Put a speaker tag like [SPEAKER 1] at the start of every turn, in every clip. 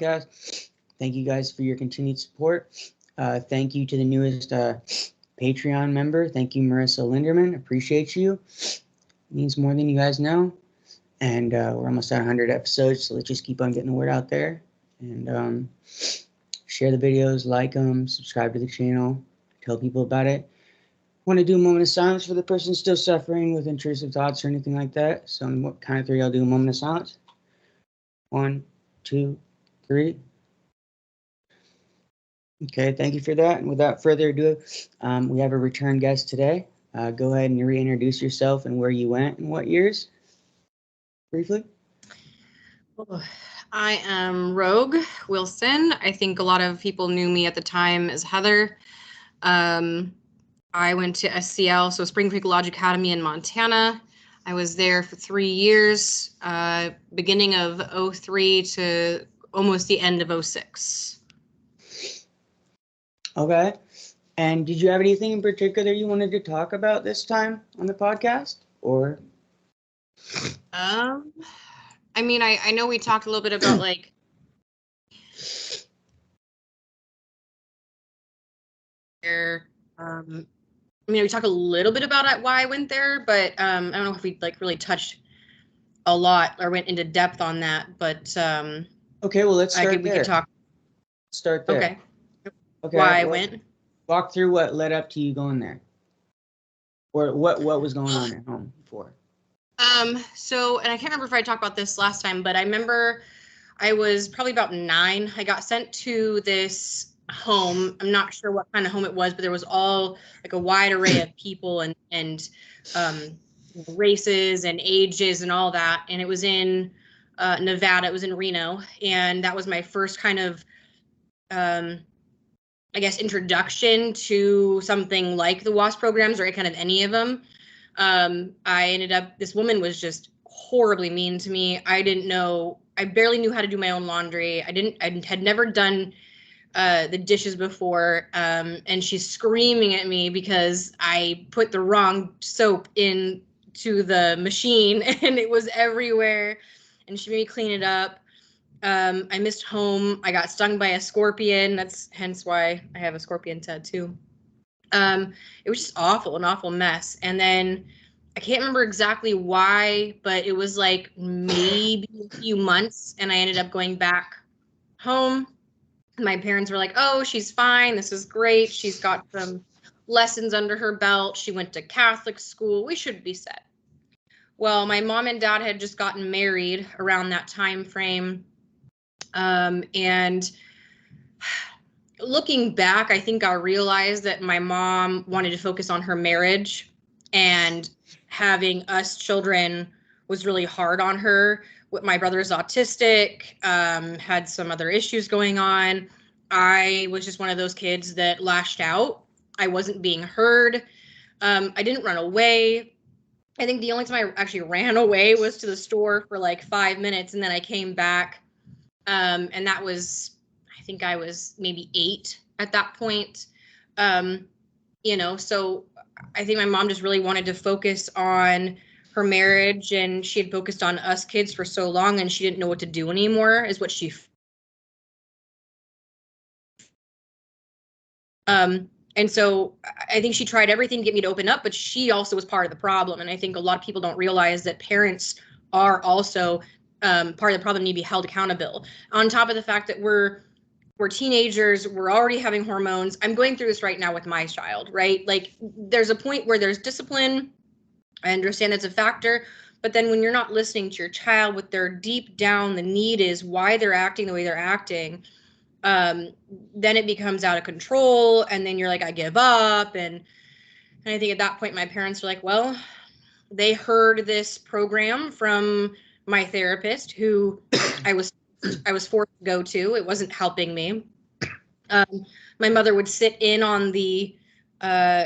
[SPEAKER 1] podcast. Thank you guys for your continued support. Thank you to the newest Patreon member. Thank you, Marissa Linderman. Appreciate you. It means more than you guys know. And we're almost at 100 episodes, so let's just keep on getting the word out there. And share the videos, like them, subscribe to the channel, tell people about it. Want to do a moment of silence for the person still suffering with intrusive thoughts or anything like that. So on the count of 3, I'll do a moment of silence. 1, 2, 3. Okay, thank you for that. And without further ado, we have a return guest today. Go ahead and reintroduce yourself and where you went and what years, briefly.
[SPEAKER 2] I am Rogue Wilson. I think a lot of people knew me at the time as Heather. I went to SCL, so Spring Creek Lodge Academy in Montana. I was there for 3 years, beginning of 03 to almost the end of 06.
[SPEAKER 1] Okay. And did you have anything in particular you wanted to talk about this time on the podcast? Or?
[SPEAKER 2] I mean, I know we talked a little bit about like I mean, we talked a little bit about why I went there, but I don't know if we like really touched a lot or went into depth on that. But
[SPEAKER 1] okay, well, let's start there.
[SPEAKER 2] We could talk.
[SPEAKER 1] Start there.
[SPEAKER 2] Okay.
[SPEAKER 1] Why
[SPEAKER 2] I went.
[SPEAKER 1] Walk through what led up to you going there, or what was going on at home before.
[SPEAKER 2] So, and I can't remember if I talked about this last time, but I remember I was probably about 9. I got sent to this home. I'm not sure what kind of home it was, but there was all like a wide array of people and races and ages and all that. And it was in Nevada. It was in Reno. And that was my first kind of, I guess, introduction to something like the W.W.A.S.P programs or kind of any of them. I ended up, this woman was just horribly mean to me. I barely knew how to do my own laundry. I had never done the dishes before. And she's screaming at me because I put the wrong soap into the machine and it was everywhere. And she made me clean it up. I missed home. I got stung by a scorpion. That's hence why I have a scorpion tattoo. It was just awful, an awful mess. And then I can't remember exactly why, but it was like maybe a few months and I ended up going back home. My parents were like, oh, she's fine. This is great. She's got some lessons under her belt. She went to Catholic school. We should be set. Well, my mom and dad had just gotten married around that time frame. And looking back, I think I realized that my mom wanted to focus on her marriage and having us children was really hard on her. My brother's autistic, had some other issues going on. I was just one of those kids that lashed out. I wasn't being heard. I didn't run away. I think the only time I actually ran away was to the store for like 5 minutes and then I came back. And that was, I think I was maybe 8 at that point. So I think my mom just really wanted to focus on her marriage and she had focused on us kids for so long and she didn't know what to do anymore is what she and so I think she tried everything to get me to open up, but she also was part of the problem. And I think a lot of people don't realize that parents are also part of the problem, need to be held accountable. On top of the fact that we're teenagers, we're already having hormones. I'm going through this right now with my child, right? Like there's a point where there's discipline. I understand it's a factor, but then when you're not listening to your child, what their deep down the need is, why they're acting the way they're acting, then it becomes out of control. And then you're like, I give up. And I think at that point, my parents were like, well, they heard this program from my therapist who I was forced to go to. It wasn't helping me. My mother would sit in on the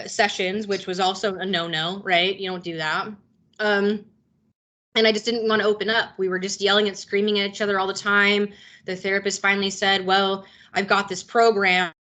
[SPEAKER 2] sessions, which was also a no-no, right? You don't do that. And I just didn't want to open up. We were just yelling and screaming at each other all the time. The therapist finally said, well, I've got this program.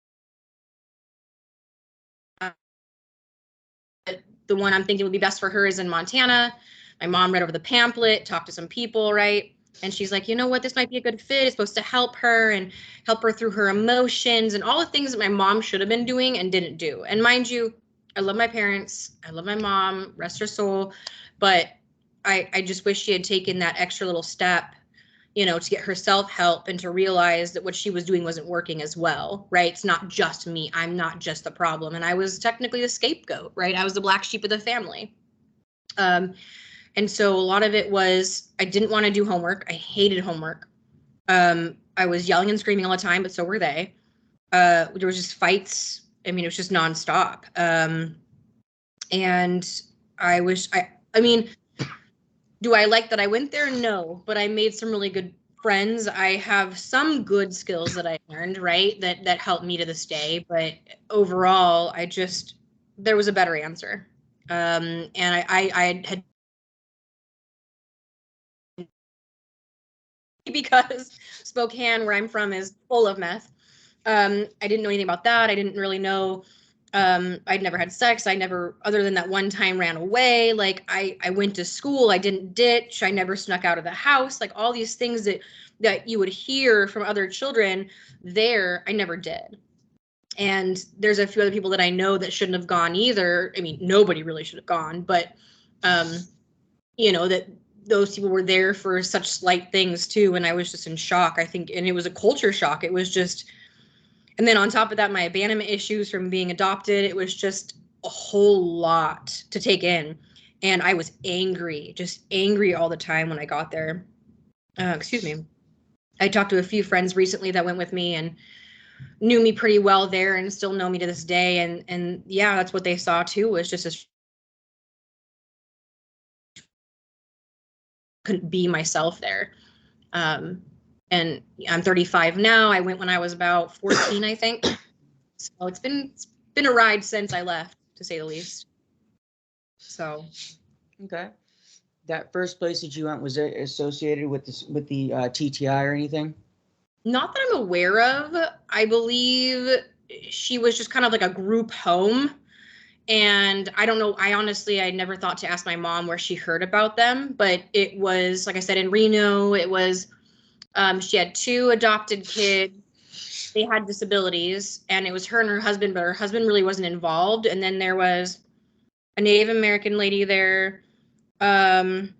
[SPEAKER 2] The one I'm thinking would be best for her is in Montana. My mom read over the pamphlet, talked to some people, right? And she's like, you know what, this might be a good fit. It's supposed to help her and help her through her emotions and all the things that my mom should have been doing and didn't do. And mind you, I love my parents. I love my mom, rest her soul. But I just wish she had taken that extra little step, you know, to get herself help and to realize that what she was doing wasn't working as well, right? It's not just me. I'm not just the problem. And I was technically the scapegoat, right? I was the black sheep of the family. And so a lot of it was, I didn't want to do homework. I hated homework. I was yelling and screaming all the time, but so were they. There was just fights. I mean, it was just nonstop. And I mean, do I like that I went there? No, but I made some really good friends. I have some good skills that I learned, right? That helped me to this day. But overall, there was a better answer. And I had, because Spokane, where I'm from, is full of meth. I didn't know anything about that. I didn't really know. I'd never had sex. I never, other than that one time, ran away. Like I went to school. I didn't ditch. I never snuck out of the house. Like all these things that you would hear from other children there, I never did. And there's a few other people that I know that shouldn't have gone either. I mean, nobody really should have gone, but you know, that those people were there for such slight things too. And I was just in shock, I think. And it was a culture shock. It was just, and then on top of that, my abandonment issues from being adopted, it was just a whole lot to take in. And I was angry, just angry all the time when I got there. Excuse me. I talked to a few friends recently that went with me and knew me pretty well there and still know me to this day. And yeah, that's what they saw too, was just as couldn't be myself there. And I'm 35 now. I went when I was about 14, I think. So it's been a ride since I left, to say the least. So.
[SPEAKER 1] Okay. That first place that you went, was it associated with the T.T.I or anything?
[SPEAKER 2] Not that I'm aware of. I believe she was just kind of like a group home. And I don't know. I never thought to ask my mom where she heard about them. But it was, like I said, in Reno. It was, she had 2 adopted kids. They had disabilities. And it was her and her husband, but her husband really wasn't involved. And then there was a Native American lady there. Let's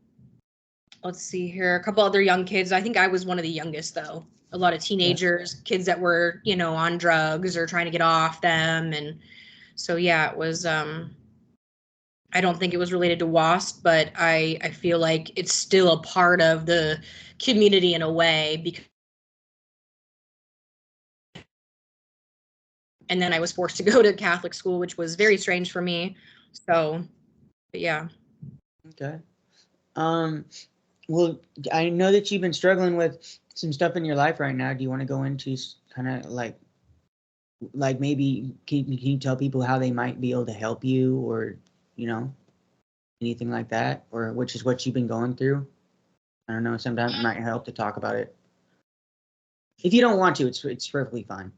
[SPEAKER 2] see here. A couple other young kids. I think I was one of the youngest, though. A lot of teenagers, kids that were, you know, on drugs or trying to get off them. And so, yeah, it was, I don't think it was related to WASP, but I feel like it's still a part of the community in a way. And then I was forced to go to Catholic school, which was very strange for me. So, but yeah.
[SPEAKER 1] Okay. Well, I know that you've been struggling with some stuff in your life right now. Do you want to go into kind of like maybe can you tell people how they might be able to help you, or you know, anything like that, or which is what you've been going through? I don't know. Sometimes it might help to talk about it. If you don't want to, it's perfectly fine.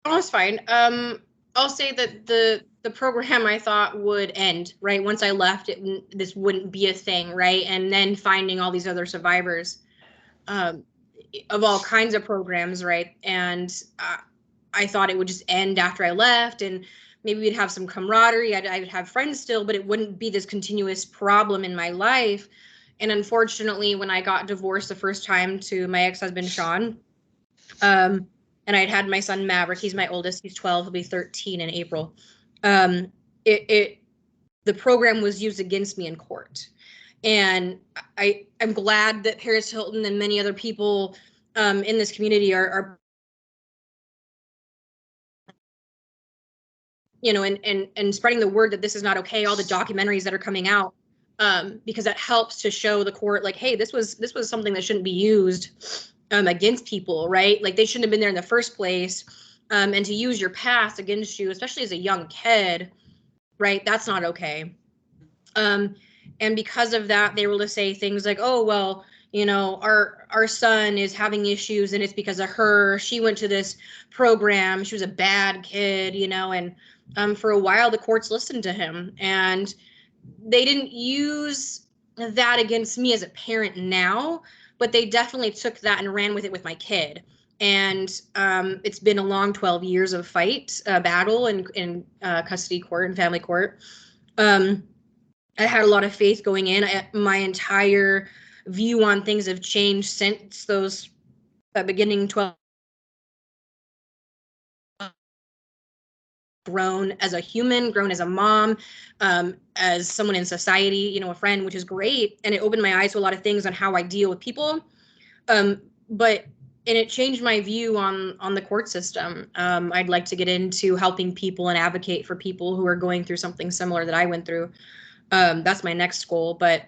[SPEAKER 2] Oh, it's fine. I'll say that the program I thought would end, right? Once I left, this wouldn't be a thing, right? And then finding all these other survivors of all kinds of programs, right? And I thought it would just end after I left, and maybe we'd have some camaraderie. I'd have friends still, but it wouldn't be this continuous problem in my life. And unfortunately, when I got divorced the first time to my ex-husband, Sean, and I'd had my son Maverick. He's my oldest. He's 12. He'll be 13 in April. The program was used against me in court, and I'm glad that Paris Hilton and many other people in this community are you know, and spreading the word that this is not okay. All the documentaries that are coming out, because that helps to show the court, like, hey, this was something that shouldn't be used against people, right? Like they shouldn't have been there in the first place. And to use your past against you, especially as a young kid, right? That's not okay. And because of that, they were able to say things like, oh, well, you know, our son is having issues and it's because of her. She went to this program. She was a bad kid, you know, and for a while, the courts listened to him, and they didn't use that against me as a parent now, but they definitely took that and ran with it with my kid. And it's been a long 12 years of battle in custody court and family court. I had a lot of faith going in. My entire view on things have changed since those beginning 12. Grown as a human, grown as a mom, as someone in society, you know, a friend, which is great. And it opened my eyes to a lot of things on how I deal with people. And it changed my view on the court system. I'd like to get into helping people and advocate for people who are going through something similar that I went through. That's my next goal. But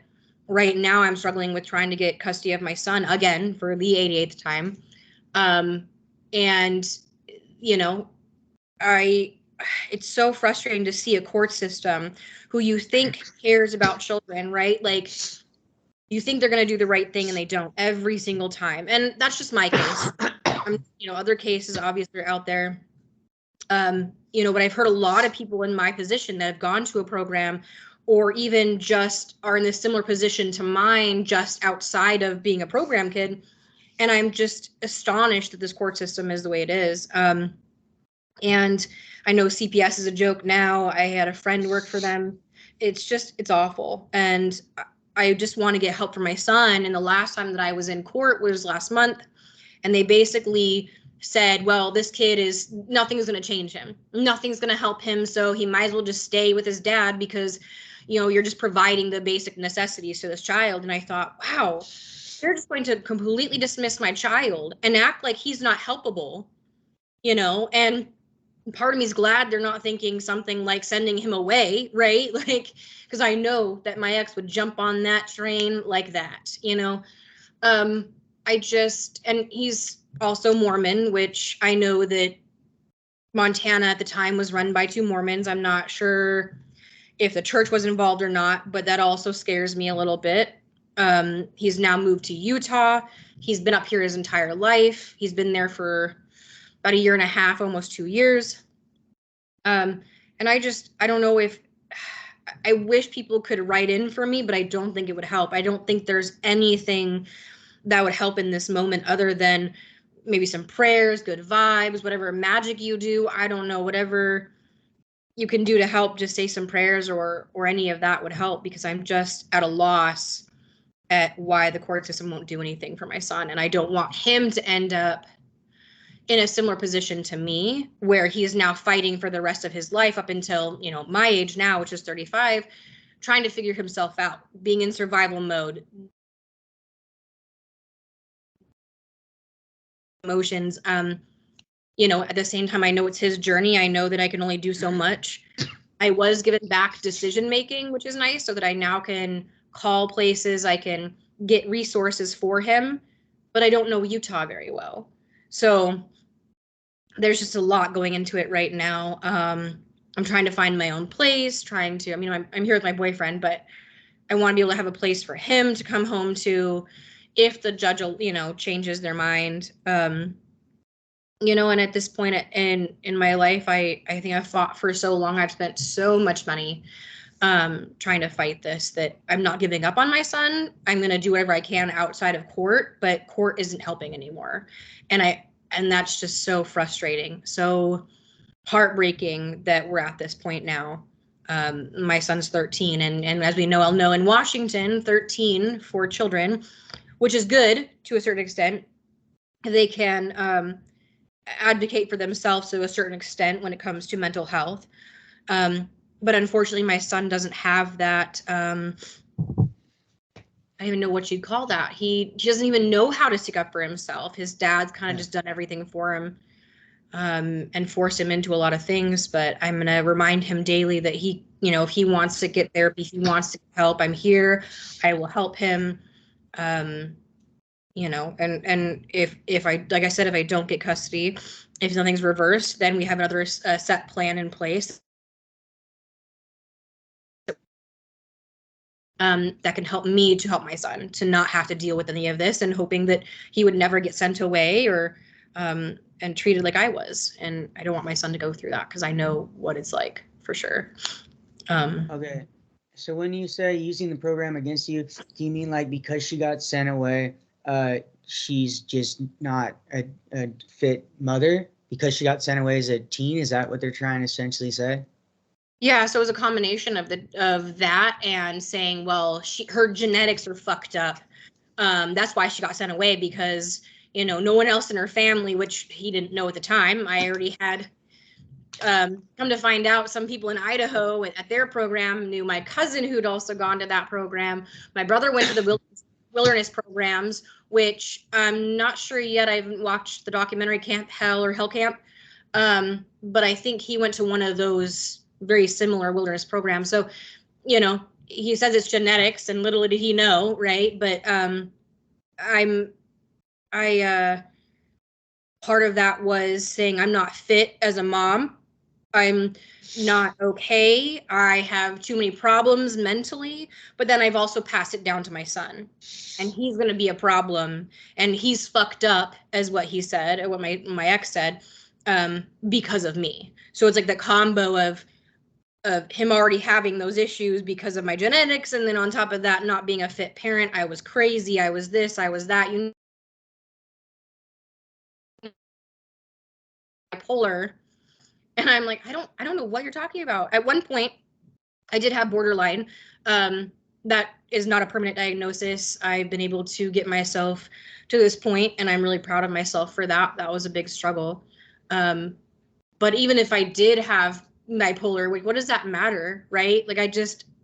[SPEAKER 2] right now I'm struggling with trying to get custody of my son again for the 88th time. And, you know, it's so frustrating to see a court system who you think cares about children, right? Like, you think they're going to do the right thing and they don't every single time. And that's just my case. You know, other cases obviously are out there. You know, but I've heard a lot of people in my position that have gone to a program or even just are in a similar position to mine, just outside of being a program kid. And I'm just astonished that this court system is the way it is. And I know CPS is a joke now. I had a friend work for them. It's awful. And I just want to get help for my son. And the last time that I was in court was last month. And they basically said, well, this kid nothing's going to change him. Nothing's going to help him. So he might as well just stay with his dad because, you know, you're just providing the basic necessities to this child. And I thought, wow, they're just going to completely dismiss my child and act like he's not helpable, you know, and part of me is glad they're not thinking something like sending him away, right? Like, because I know that my ex would jump on that train like that, you know. And he's also Mormon, which I know that Montana at the time was run by 2 Mormons. I'm not sure if the church was involved or not, but that also scares me a little bit. He's now moved to Utah. He's been up here his entire life. He's been there for about 1.5 years, almost 2 years. And I don't know I wish people could write in for me, but I don't think it would help. I don't think there's anything that would help in this moment other than maybe some prayers, good vibes, whatever magic you do. I don't know, whatever you can do to help, just say some prayers or any of that would help, because I'm just at a loss at why the court system won't do anything for my son. And I don't want him to end up in a similar position to me, where he is now fighting for the rest of his life up until, you know, my age now, which is 35, trying to figure himself out, being in survival mode, emotions. You know, at the same time, I know it's his journey. I know that I can only do so much. I was given back decision making, which is nice, so that I now can call places, I can get resources for him, but I don't know Utah very well. So there's just a lot going into it right now. I'm trying to find my own place, I'm here with my boyfriend, but I want to be able to have a place for him to come home to if the judge, you know, changes their mind. You know, and at this point in my life, I think I've fought for so long. I've spent so much money trying to fight this, that I'm not giving up on my son. I'm going to do whatever I can outside of court, but court isn't helping anymore. And that's just so frustrating, so heartbreaking that we're at this point now. My son's 13, and as we all know, in Washington, 13 for children, which is good to a certain extent. They can advocate for themselves to a certain extent when it comes to mental health. But unfortunately, my son doesn't have that. I don't even know what you'd call that. He doesn't even know how to stick up for himself. His dad's kind of just done everything for him, and forced him into a lot of things. But I'm going to remind him daily that he, you know, if he wants to get therapy, he wants to help, I'm here. I will help him. You know, and if I, like I said, if I don't get custody, if nothing's reversed, then we have another set plan in place that can help me to help my son to not have to deal with any of this, and hoping that he would never get sent away or and treated like I was. And I don't want my son to go through that, because I know what it's like for sure.
[SPEAKER 1] Okay. So when you say using the program against you, do you mean like because she got sent away, she's just not a fit mother because she got sent away as a teen? Is that what they're trying to essentially say?
[SPEAKER 2] Yeah, so it was a combination of that and saying, well, her genetics are fucked up. That's why she got sent away, because no one else in her family, which he didn't know at the time. I already had come to find out some people in Idaho at their program knew my cousin who'd also gone to that program. My brother went to the wilderness programs, which I'm not sure yet. I haven't watched the documentary Camp Hell or Hell Camp, but I think he went to one of those very similar wilderness programs. So, he says it's genetics, and little did he know, right? But part of that was saying I'm not fit as a mom. I'm not okay. I have too many problems mentally, but then I've also passed it down to my son, and he's going to be a problem, and he's fucked up, as what he said, or what my ex said, because of me. So it's like the combo of him already having those issues because of my genetics, and then on top of that, not being a fit parent. I was crazy. I was this. I was that. Bipolar. And I'm like, I don't know what you're talking about. At one point, I did have borderline. That is not a permanent diagnosis. I've been able to get myself to this point, and I'm really proud of myself for that. That was a big struggle. But even if I did have bipolar, what does that matter, right? Like,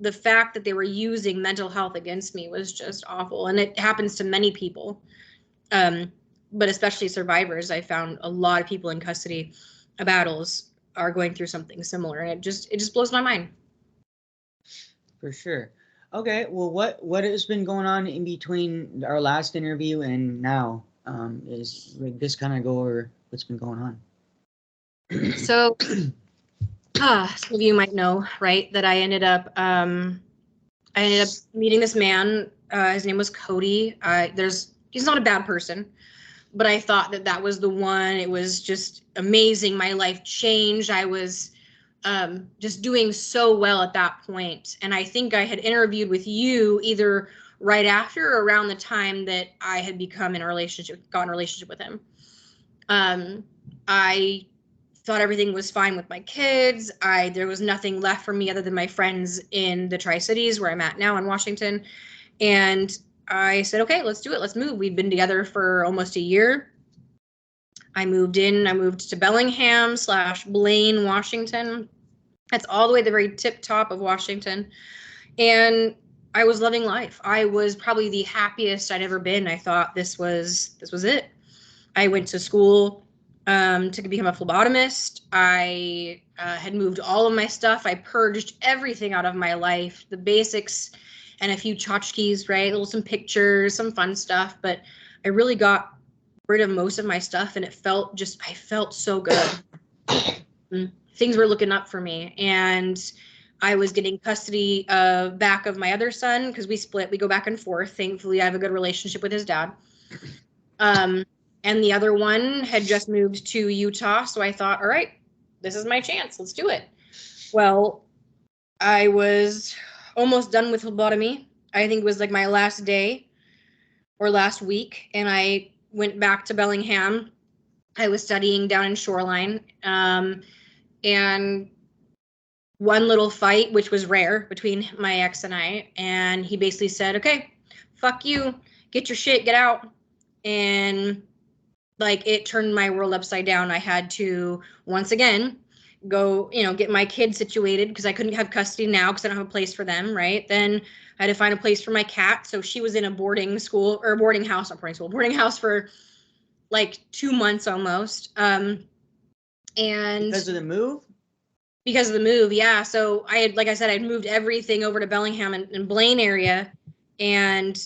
[SPEAKER 2] the fact that they were using mental health against me was just awful. And it happens to many people, but especially survivors. I found a lot of people in custody battles are going through something similar, and it just blows my mind.
[SPEAKER 1] For sure. Okay, well, what has been going on in between our last interview and now? Is like this kind of go over what's been going on?
[SPEAKER 2] So, some of you might know, right, that I ended up meeting this man. His name was Cody. He's not a bad person, but I thought that was the one. It was just amazing. My life changed. I was just doing so well at that point. And I think I had interviewed with you either right after or around the time that I had gotten in a relationship with him. I thought everything was fine with my kids. There was nothing left for me other than my friends in the Tri-Cities, where I'm at now in Washington. And I said, okay, let's do it. Let's move. We've been together for almost a year. I moved to Bellingham / Blaine, Washington. That's all the way at the very tip top of Washington. And I was loving life. I was probably the happiest I'd ever been. I thought this was it. I went to school to become a phlebotomist. I had moved all of my stuff. I purged everything out of my life, the basics and a few tchotchkes, right? Some pictures, some fun stuff. But I really got rid of most of my stuff, and I felt so good. Things were looking up for me, and I was getting custody back of my other son, because we split. We go back and forth. Thankfully, I have a good relationship with his dad. And the other one had just moved to Utah, so I thought, all right, this is my chance. Let's do it. Well, I was almost done with phlebotomy. I think it was like my last day or last week, and I went back to Bellingham. I was studying down in Shoreline, and one little fight, which was rare, between my ex and I, and he basically said, okay, fuck you, get your shit, get out. And like, it turned my world upside down. I had to once again go, get my kids situated, because I couldn't have custody now because I don't have a place for them, right? Then I had to find a place for my cat. So she was in a boarding house for like 2 months almost. And
[SPEAKER 1] because of the move?
[SPEAKER 2] Because of the move, yeah. So like I said, I'd moved everything over to Bellingham and Blaine area, and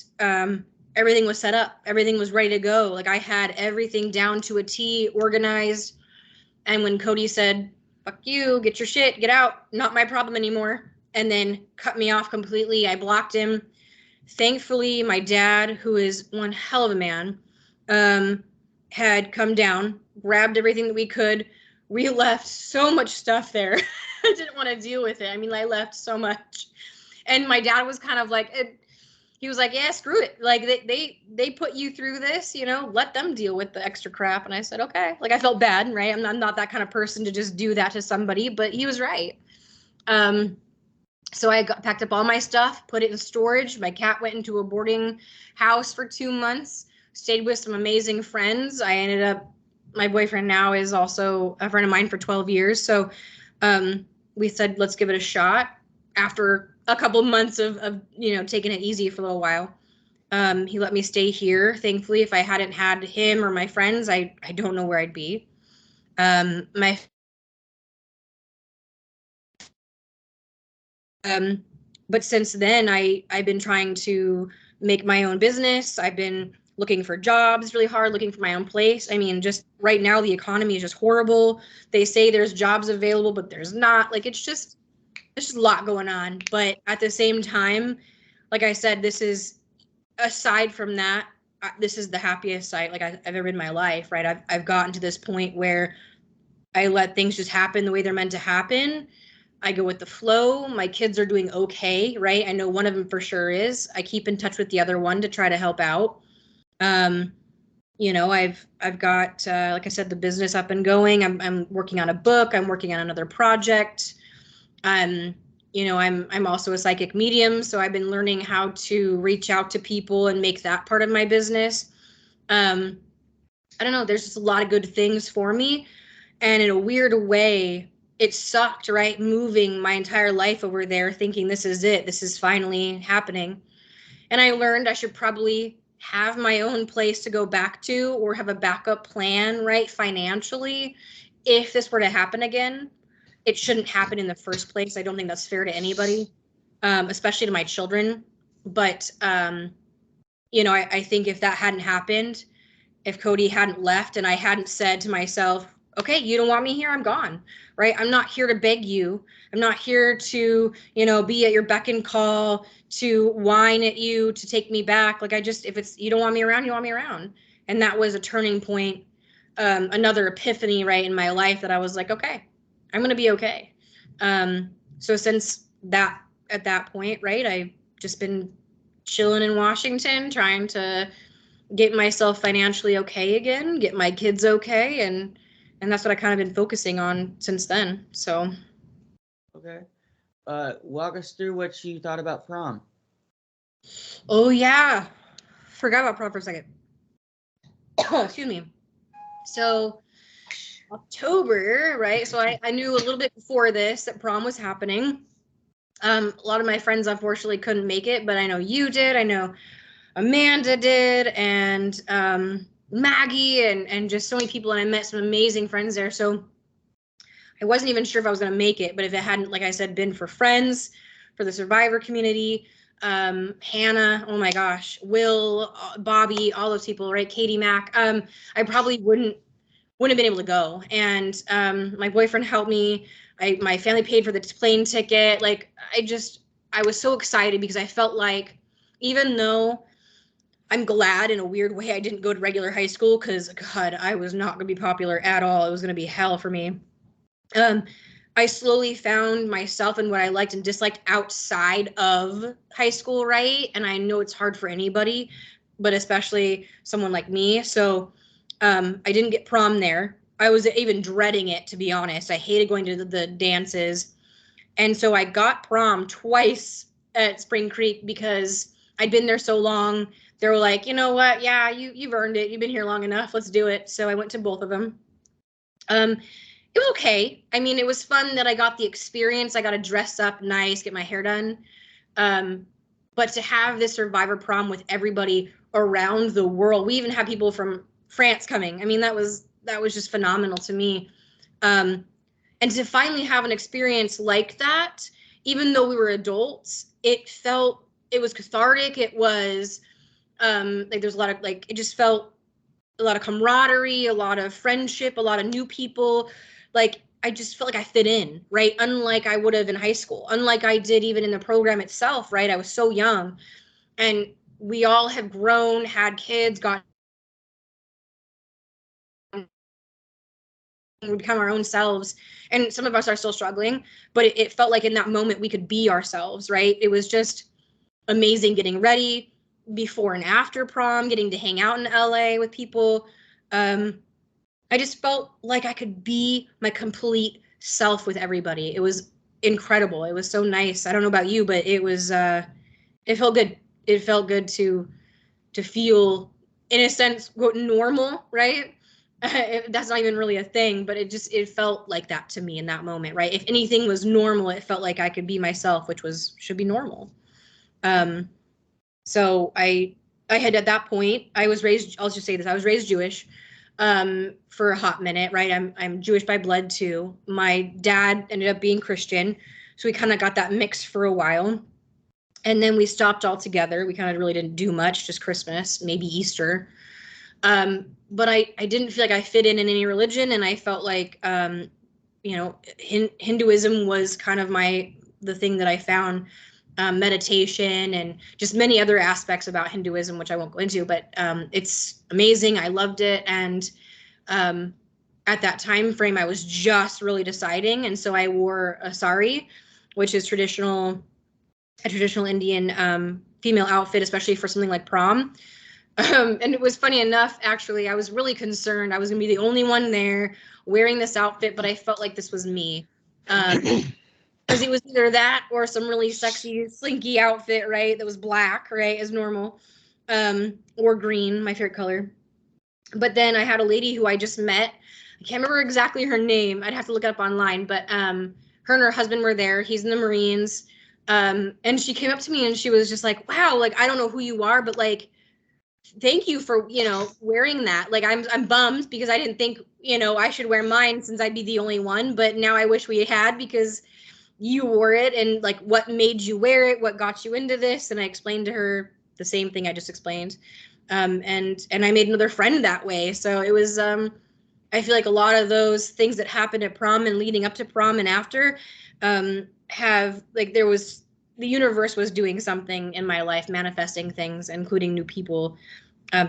[SPEAKER 2] everything was set up. Everything was ready to go. Like, I had everything down to a T, organized. And when Cody said, fuck you, get your shit, get out, not my problem anymore, and then cut me off completely, I blocked him. Thankfully, my dad, who is one hell of a man, had come down, grabbed everything that we could. We left so much stuff there. I didn't want to deal with it. I mean, I left so much. And my dad was kind of like, he was like, yeah, screw it. Like they put you through this, you know, let them deal with the extra crap. And I said, okay. Like I felt bad, right? I'm not that kind of person to just do that to somebody, but he was right. So packed up all my stuff, put it in storage. My cat went into a boarding house for 2 months, stayed with some amazing friends. I ended up, my boyfriend now is also a friend of mine for 12 years. So we said, let's give it a shot. After a couple months of you know, taking it easy for a little while, he let me stay here. Thankfully, if I hadn't had him or my friends, I don't know where I'd be. My but since then, I've been trying to make my own business. I've been looking for jobs really hard, looking for my own place. I mean, just right now, the economy is just horrible. They say there's jobs available, but there's not. Like, it's just a lot going on. But at the same time, like I said, this is, aside from that, this is the happiest I've ever been in my life, right? I've gotten to this point where I let things just happen the way they're meant to happen. I go with the flow. My kids are doing okay, right? I know one of them for sure is. I keep in touch with the other one to try to help out. You know, I've got like I said, the business up and going. I'm working on a book. I'm working on another project. You know, I'm also a psychic medium, so I've been learning how to reach out to people and make that part of my business. I don't know. There's just a lot of good things for me, and in a weird way, it sucked, right? Moving my entire life over there, thinking this is it. This is finally happening. And I learned I should probably have my own place to go back to or have a backup plan, right? Financially, if this were to happen again. It shouldn't happen in the first place. I don't think that's fair to anybody, especially to my children. But, you know, I think if that hadn't happened, if Cody hadn't left and I hadn't said to myself, okay, you don't want me here, I'm gone, right? I'm not here to beg you. I'm not here to, you know, be at your beck and call, to whine at you, to take me back. Like if it's, you don't want me around, you want me around. And that was a turning point, another epiphany, right, in my life that I was like, okay, I'm going to be okay. So since that, at that point, right, I've just been chilling in Washington, trying to get myself financially okay again, get my kids okay, and that's what I kind of been focusing on since then. So
[SPEAKER 1] Okay. Walk us through what you thought about prom.
[SPEAKER 2] Oh yeah, forgot about prom for a second. Excuse me. So October, right? So I knew a little bit before this that prom was happening. A lot of my friends unfortunately couldn't make it, but I know you did. I know Amanda did, and Maggie, and just so many people, and I met some amazing friends there. So I wasn't even sure if I was going to make it, but if it hadn't, like I said, been for friends, for the survivor community, Hannah, oh my gosh, Will, Bobby, all those people, right? Katie Mack, I probably wouldn't have been able to go. And my boyfriend helped me. My family paid for the plane ticket. Like I was so excited because I felt like, even though I'm glad in a weird way I didn't go to regular high school, because God, I was not going to be popular at all. It was going to be hell for me. I slowly found myself and what I liked and disliked outside of high school, right? And I know it's hard for anybody, but especially someone like me. So I didn't get prom there. I was even dreading it, to be honest. I hated going to the dances. And so I got prom twice at Spring Creek because I'd been there so long. They were like, you know what? Yeah, you've earned it. You've been here long enough. Let's do it. So I went to both of them. It was okay. I mean, it was fun that I got the experience. I got to dress up nice, get my hair done. But to have this survivor prom with everybody around the world, we even had people from France coming. I mean, that was just phenomenal to me. And to finally have an experience like that, even though we were adults, it was cathartic. It was like there's a lot of like, it just felt a lot of camaraderie, a lot of friendship, a lot of new people. Like I just felt like I fit in, right? Unlike I would have in high school, unlike I did even in the program itself, right? I was so young, and we all have grown, had kids, got we become our own selves, and some of us are still struggling, but it felt like in that moment we could be ourselves, right? It was just amazing getting ready before and after prom, getting to hang out in LA with people. I just felt like I could be my complete self with everybody. It was incredible. It was so nice. I don't know about you, but it was it felt good. It felt good to feel, in a sense, quote, normal, right? That's not even really a thing, but it felt like that to me in that moment, right? If anything was normal, it felt like I could be myself, which should be normal. So I had, at that point, I was raised, I'll just say this, I was raised Jewish for a hot minute, right? I'm Jewish by blood too. My dad ended up being Christian, so we kind of got that mix for a while. And then we stopped altogether. We kind of really didn't do much, just Christmas, maybe Easter. But I didn't feel like I fit in any religion, and I felt like, you know, Hinduism was kind of the thing that I found, meditation and just many other aspects about Hinduism, which I won't go into, but it's amazing. I loved it. And at that time frame, I was just really deciding. And so I wore a sari, which is a traditional Indian female outfit, especially for something like prom. And it was funny enough, actually, I was really concerned. I was going to be the only one there wearing this outfit, but I felt like this was me. Because it was either that or some really sexy, slinky outfit, right? That was black, right, as normal, or green, my favorite color. But then I had a lady who I just met. I can't remember exactly her name. I'd have to look it up online. But her and her husband were there. He's in the Marines. And she came up to me and she was just like, wow, like, I don't know who you are, but like, thank you for, you know, wearing that. Like, I'm bummed because I didn't think, you know, I should wear mine since I'd be the only one. But now I wish we had, because you wore it, and like, what made you wear it? What got you into this? And I explained to her the same thing I just explained. And I made another friend that way. So it was, I feel like a lot of those things that happened at prom and leading up to prom and after, have, like, the universe was doing something in my life, manifesting things, including new people,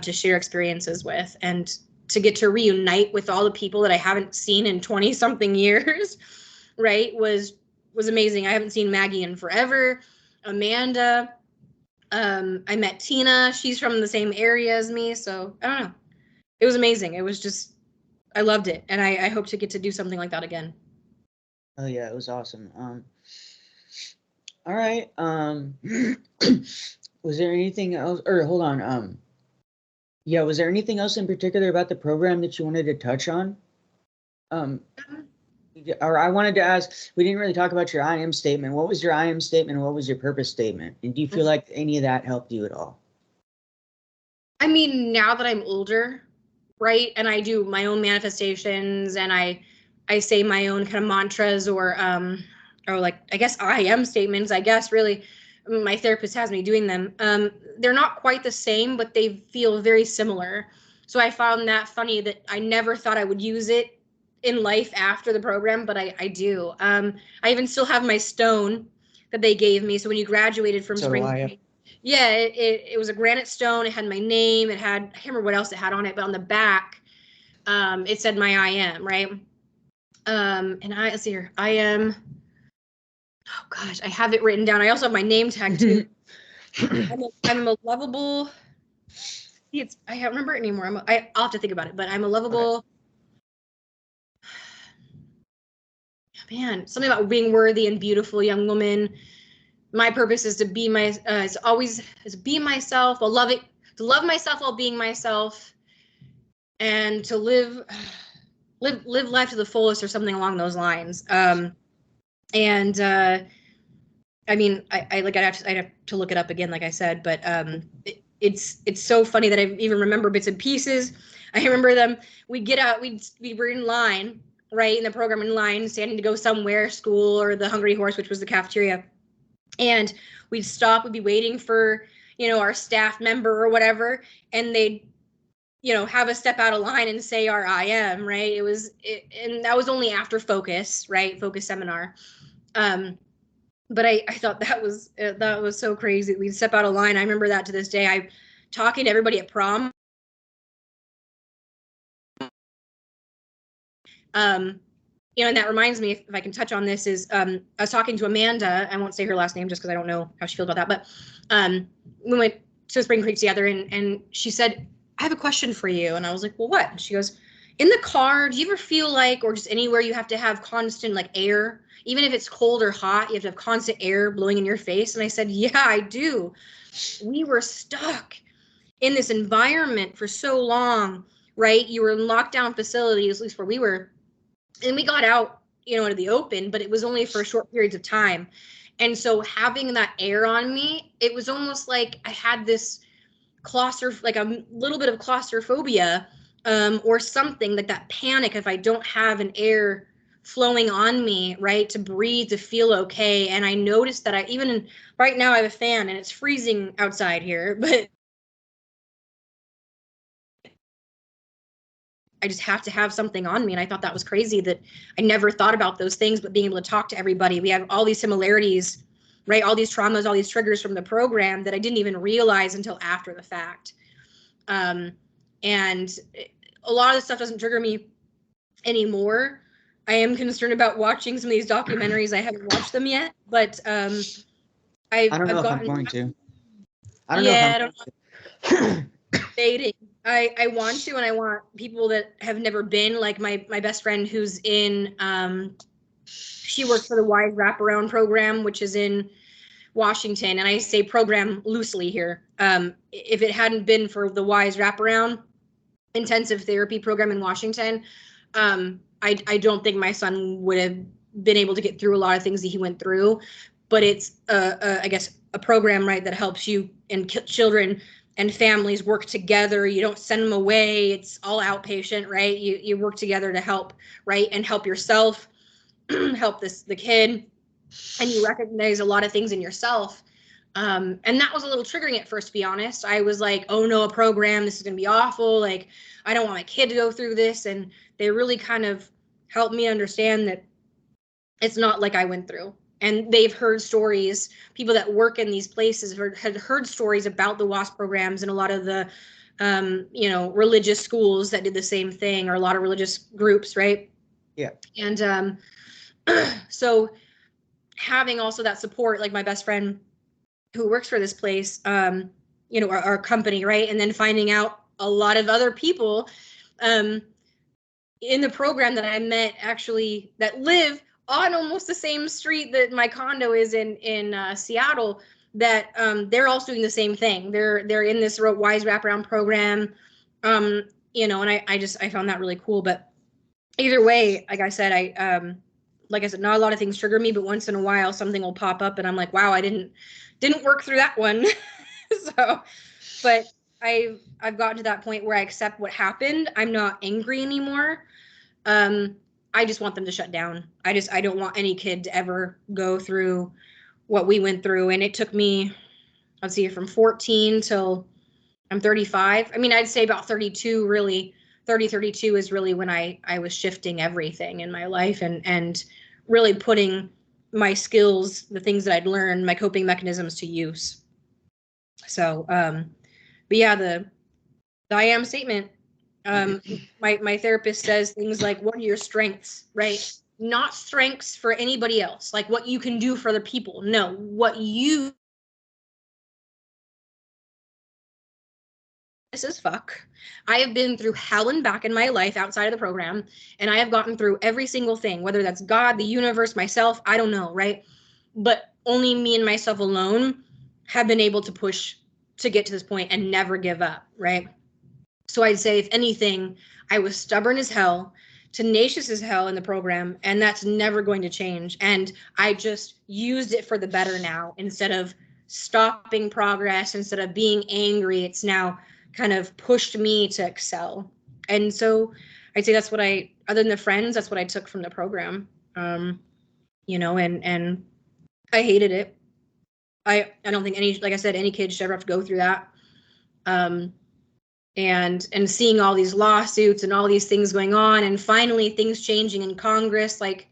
[SPEAKER 2] to share experiences with, and to get to reunite with all the people that I haven't seen in 20 something years, right, was amazing. I haven't seen Maggie in forever. Amanda, I met Tina. She's from the same area as me. So I don't know. It was amazing. It was just, I loved it. And I hope to get to do something like that again.
[SPEAKER 1] Oh yeah, it was awesome. All right. Was there anything else, or hold on, yeah, was there anything else in particular about the program that you wanted to touch on? Or I wanted to ask, we didn't really talk about your I am statement. What was your I am statement? What was your purpose statement? And do you feel like any of that helped you at all?
[SPEAKER 2] I mean, now that I'm older, right, and I do my own manifestations, and I say my own kind of mantras, or like, I guess I am statements, I guess, really, my therapist has me doing them. They're not quite the same, but they feel very similar. So I found that funny that I never thought I would use it in life after the program, but I do. I even still have my stone that they gave me. So when you graduated from
[SPEAKER 1] So
[SPEAKER 2] spring, yeah, it was a granite stone. It had my name. It had, I can't remember what else it had on it, but on the back, it said my I am, right? And let's see here, I am, oh gosh, I have it written down. I also have my name tag too. I'm a lovable, I don't remember it anymore. I'll have to think about it, but I'm a lovable, okay. Man, something about being worthy and beautiful young woman. My purpose is to be is be myself. To love myself while being myself, and to live life to the fullest, or something along those lines. And I mean, I'd have to look it up again, like I said, but it's so funny that I even remember bits and pieces. I remember them. We'd get out. We were in line, right, in the program, in line, standing to go somewhere, school, or the Hungry Horse, which was the cafeteria. And we'd stop. We'd be waiting for, you know, our staff member or whatever, and they'd, you know, have us step out of line and say our I am, right? And that was only after Focus, right? Focus seminar. But I thought that was so crazy. We'd step out of line. I remember that to this day. I'm talking to everybody at prom. and that reminds me, if I can touch on this, is I was talking to Amanda. I won't say her last name just because I don't know how she feels about that. But we went to Spring Creek together, and she said, I have a question for you. And I was like, well, what? And she goes, in the car, do you ever feel like, or just anywhere, you have to have constant like air, even if it's cold or hot, you have to have constant air blowing in your face? And I said, yeah, I do. We were stuck in this environment for so long, right? You were in lockdown facilities, at least where we were, and we got out, into the open, but it was only for short periods of time. And so having that air on me, it was almost like I had this like a little bit of claustrophobia, or something, like that panic if I don't have an air flowing on me, right, to breathe, to feel okay. And I noticed that right now I have a fan and it's freezing outside here, but I just have to have something on me. And I thought that was crazy that I never thought about those things, but being able to talk to everybody, we have all these similarities, right? All these traumas, all these triggers from the program that I didn't even realize until after the fact. And a lot of the stuff doesn't trigger me anymore. I am concerned about watching some of these documentaries. I haven't watched them yet, but
[SPEAKER 1] I don't know if I'm going to. I don't know if I'm
[SPEAKER 2] dating. I want to, and I want people that have never been, like my best friend who's in, she works for the WWA.S.P wraparound program, which is in Washington. And I say program loosely here. If it hadn't been for the WWA.S.P wraparound intensive therapy program in Washington, I don't think my son would have been able to get through a lot of things that he went through. But it's I guess a program, right, that helps you and children and families work together. You don't send them away. It's all outpatient, right? You work together to help, right, and help yourself, help the kid, and you recognize a lot of things in yourself. And that was a little triggering at first, to be honest. I was like, oh no, a program, this is going to be awful. Like, I don't want my kid to go through this. And they really kind of helped me understand that it's not like I went through. And they've heard stories, people that work in these places had heard stories about the W.W.A.S.P programs, and a lot of the, religious schools that did the same thing, or a lot of religious groups, right?
[SPEAKER 1] Yeah.
[SPEAKER 2] And so having also that support, like my best friend who works for this place, our company, right? And then finding out a lot of other people in the program that I met, actually, that live on almost the same street that my condo is in Seattle, that they're also doing the same thing. They're in this W.W.A.S.P wraparound program, and I found that really cool. But either way, like I said, not a lot of things trigger me, but once in a while something will pop up and I'm like, wow, I didn't work through that one. So, but I've gotten to that point where I accept what happened. I'm not angry anymore. I just want them to shut down. I don't want any kid to ever go through what we went through. And it took me, let's see, from 14 till I'm 35. I mean, I'd say about 32, really. 32 is really when I was shifting everything in my life and really putting my skills, the things that I'd learned, my coping mechanisms, to use. So, but yeah, the I am statement. My therapist says things like, what are your strengths, right? Not strengths for anybody else, like what you can do for other people. No, what you. This is fuck. I have been through hell and back in my life outside of the program, and I have gotten through every single thing, whether that's God, the universe, myself, I don't know, right? But only me and myself alone have been able to push to get to this point and never give up, right? So I'd say, if anything, I was stubborn as hell, tenacious as hell in the program, and that's never going to change. And I just used it for the better now. Instead of stopping progress, instead of being angry, it's now kind of pushed me to excel. And so I'd say that's what other than the friends, that's what I took from the program. And I hated it. I don't think like I said, any kid should ever have to go through that. And seeing all these lawsuits and all these things going on, and finally things changing in Congress, like,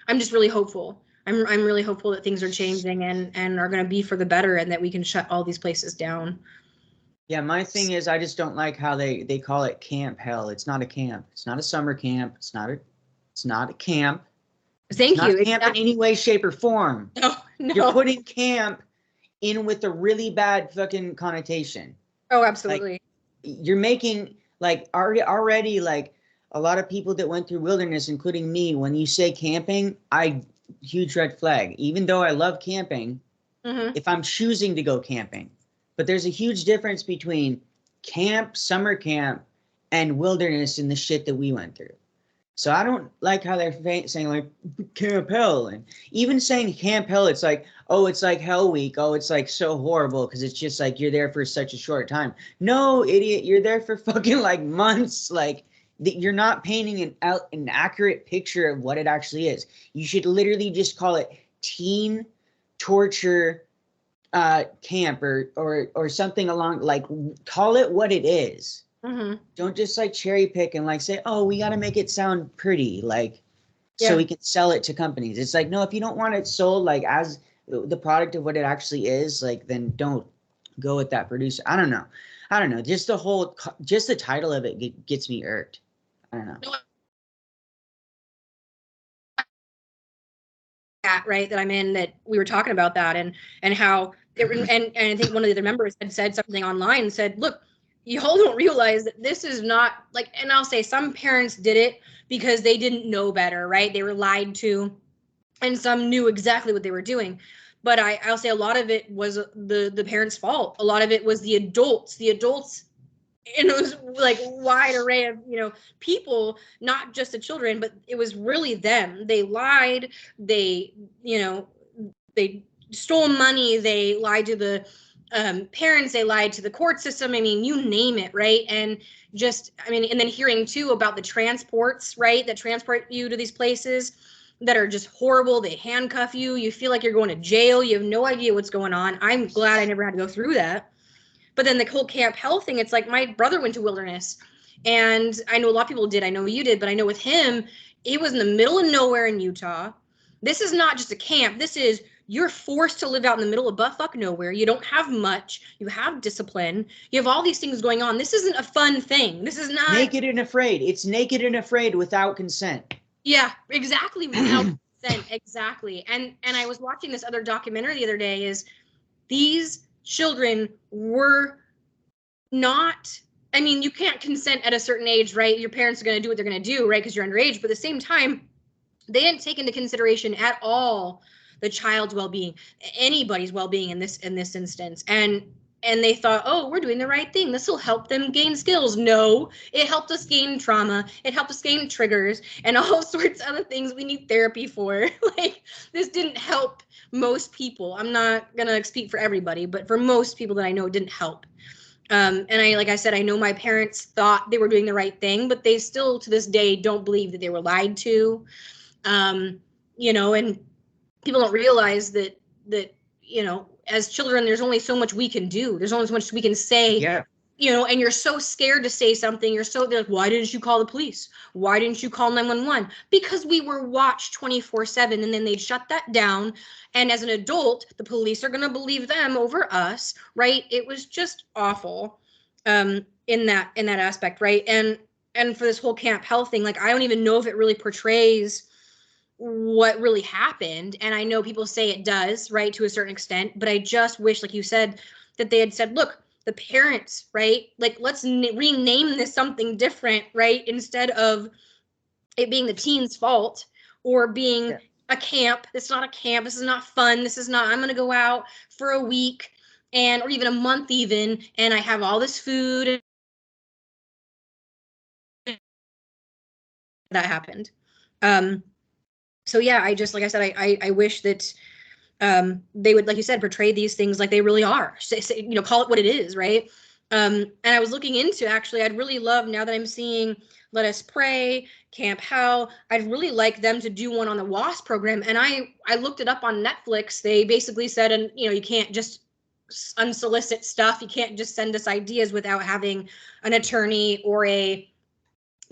[SPEAKER 2] I'm just really hopeful. I'm really hopeful that things are changing and are going to be for the better, and that we can shut all these places down.
[SPEAKER 1] Yeah, my thing is, I just don't like how they call it camp hell. It's not a camp. It's not a summer camp. It's not a camp.
[SPEAKER 2] Thank
[SPEAKER 1] It's not
[SPEAKER 2] you.
[SPEAKER 1] camp in any way, shape, or form.
[SPEAKER 2] No, no.
[SPEAKER 1] You're putting camp in with a really bad fucking connotation.
[SPEAKER 2] Oh, absolutely.
[SPEAKER 1] Like, you're making like already like a lot of people that went through wilderness, including me, when you say camping, huge red flag. Even though I love camping, if I'm choosing to go camping, but there's a huge difference between camp, summer camp, and wilderness and the shit that we went through. So I don't like how they're saying like Camp Hell, and even saying Camp Hell, it's like, oh, it's like Hell Week. Oh, it's like so horrible because it's just like you're there for such a short time. No, idiot, you're there for fucking like months. Like you're not painting an accurate picture of what it actually is. You should literally just call it teen torture camp or something along, like call it what it is. Don't just like cherry pick and like say, oh, we got to make it sound pretty, like so we can sell it to companies. It's like, no, if you don't want it sold like as the product of what it actually is, like then don't go with that producer. I don't know. Just the title of it gets me irked. I don't know.
[SPEAKER 2] Right, that I'm in, that we were talking about that and how it, and I think one of the other members had said something online and said, look, you all don't realize that this is not like, and I'll say some parents did it because they didn't know better, right? They were lied to, and some knew exactly what they were doing. But I'll say a lot of it was the parents' fault. A lot of it was the adults. And it was like wide array of, people, not just the children, but it was really them. They lied. They stole money. They lied to the parents. They lied to the court system. I mean, you name it, right? And and then hearing too about the transports, right, that transport you to these places that are just horrible. They handcuff you. You feel like you're going to jail. You have no idea what's going on. I'm glad I never had to go through that. But then the whole Camp Hell thing, it's like my brother went to wilderness, and I know a lot of people did. I know you did, but I know with him, it was in the middle of nowhere in Utah. This is not just a camp. This is, you're forced to live out in the middle of buttfuck nowhere. You don't have much. You have discipline. You have all these things going on. This isn't a fun thing. This is not
[SPEAKER 1] Naked and Afraid. It's Naked and Afraid without consent.
[SPEAKER 2] Yeah, exactly. Without consent, exactly. And I was watching this other documentary the other day. Is these children were not, I mean, you can't consent at a certain age, right? Your parents are going to do what they're going to do, right? Because you're underage. But at the same time, they didn't take into consideration at all the child's well-being, anybody's well-being in this instance. And they thought, oh, we're doing the right thing. This will help them gain skills. No, it helped us gain trauma. It helped us gain triggers and all sorts of other things we need therapy for. Like, this didn't help most people. I'm not going to speak for everybody, but for most people that I know, it didn't help. And like I said, I know my parents thought they were doing the right thing, but they still to this day don't believe that they were lied to. And people don't realize that as children, there's only so much we can do. There's only so much we can say.
[SPEAKER 1] Yeah.
[SPEAKER 2] And you're so scared to say something. They're like, why didn't you call the police? Why didn't you call 911? Because we were watched 24/7, and then they'd shut that down. And as an adult, the police are going to believe them over us, right? It was just awful in that aspect, right? And for this whole Camp Hell thing, like, I don't even know if it really portrays what really happened. And I know people say it does, right, to a certain extent, but I just wish, like you said, that they had said, look, the parents, right, like, let's rename this something different, right, instead of it being the teen's fault or being a camp. It's not a camp. This is not fun. This is not, I'm going to go out for a week or even a month even, and I have all this food. That happened. So yeah, I just, like I said, I wish that they would, like you said, portray these things like they really are. Say, call it what it is, right? And I was looking into, actually, I'd really love, now that I'm seeing Let Us Pray, Camp Hell, I'd really like them to do one on the W.W.A.S.P program. And I looked it up on Netflix. They basically said, and you can't just unsolicit stuff. You can't just send us ideas without having an attorney or a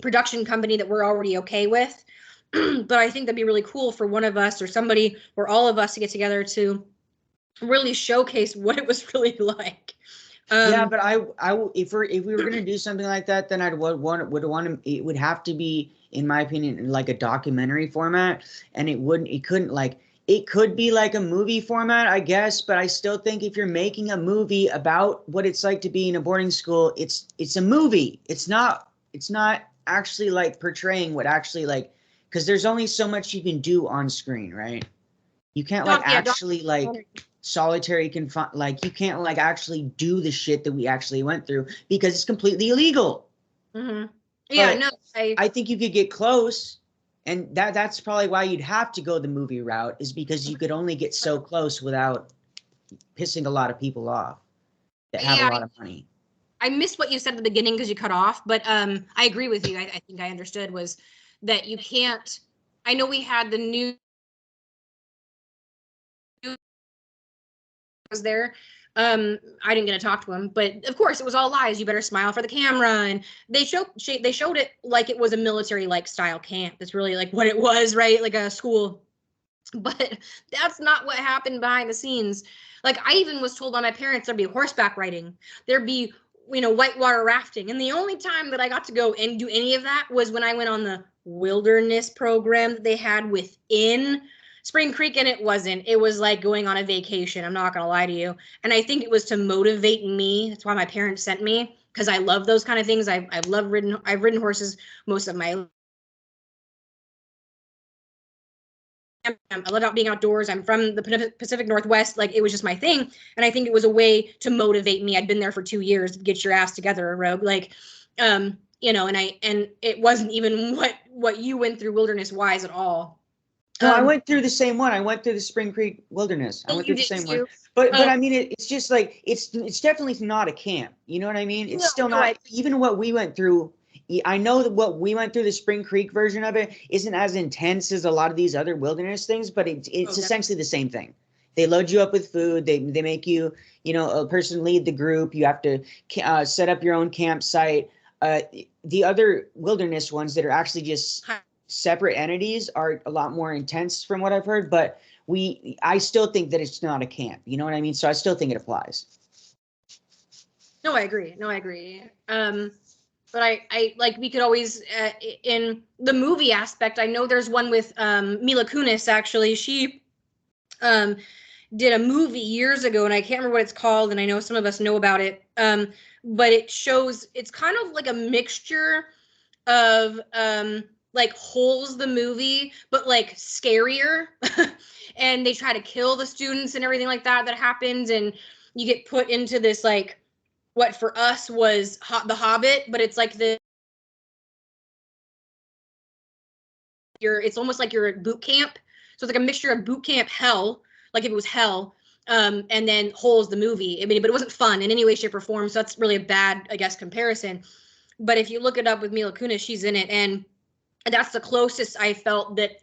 [SPEAKER 2] production company that we're already okay with. But I think that'd be really cool for one of us or somebody or all of us to get together to really showcase what it was really like.
[SPEAKER 1] Yeah, but if we were gonna do something like that, then would want to. It would have to be, in my opinion, like a documentary format, and it could be like a movie format, I guess. But I still think if you're making a movie about what it's like to be in a boarding school, it's a movie. It's not actually like portraying what actually like, because there's only so much you can do on screen, right? You can't like actually like solitary confine, like you can't like actually do the shit that we actually went through because it's completely illegal.
[SPEAKER 2] Mm-hmm. Yeah,
[SPEAKER 1] but
[SPEAKER 2] no,
[SPEAKER 1] I think you could get close, and that's probably why you'd have to go the movie route, is because you could only get so close without pissing a lot of people off that have a lot of money.
[SPEAKER 2] I missed what you said at the beginning because you cut off, but I agree with you. I think I understood was that you can't. I know we had the new was there. I didn't get to talk to him, but of course it was all lies. You better smile for the camera, and they showed it like it was a military like style camp. That's really like what it was, right? Like a school. But that's not what happened behind the scenes. Like I even was told by my parents there'd be horseback riding, there'd be whitewater rafting, and the only time that I got to go and do any of that was when I went on the wilderness program that they had within Spring Creek, and it wasn't. It was like going on a vacation. I'm not gonna lie to you. And I think it was to motivate me. That's why my parents sent me, because I love those kind of things. I've ridden horses most of my life. I love out being outdoors. I'm from the Pacific Northwest. Like it was just my thing. And I think it was a way to motivate me. I'd been there for 2 years. Get your ass together, Rogue. Like, and it wasn't even what you went through wilderness wise at all.
[SPEAKER 1] No, I went through the same one. I went through the Spring Creek Wilderness. I went through the same one. But I mean, it's just like it's definitely not a camp. You know what I mean? It's still not. Even what we went through, I know that what we went through, the Spring Creek version of it, isn't as intense as a lot of these other wilderness things, but it's essentially the same thing. They load you up with food. They make you, a person lead the group. You have to set up your own campsite. The other wilderness ones that are actually just separate entities are a lot more intense from what I've heard, but I still think that it's not a camp. You know what I mean? So I still think it applies.
[SPEAKER 2] No, I agree. But I like, we could always, in the movie aspect, I know there's one with Mila Kunis, actually. She did a movie years ago, and I can't remember what it's called, and I know some of us know about it. But it's kind of like a mixture of like Holes the movie, but like scarier. And they try to kill the students and everything like that happens, and you get put into this, like, what for us was the Hobbit, but it's like it's almost like you're at boot camp. So it's like a mixture of boot camp hell, like if it was hell, and then Holes the movie. I mean, but it wasn't fun in any way, shape, or form. So that's really a bad, I guess, comparison. But if you look it up with Mila Kunis, she's in it, and that's the closest I felt that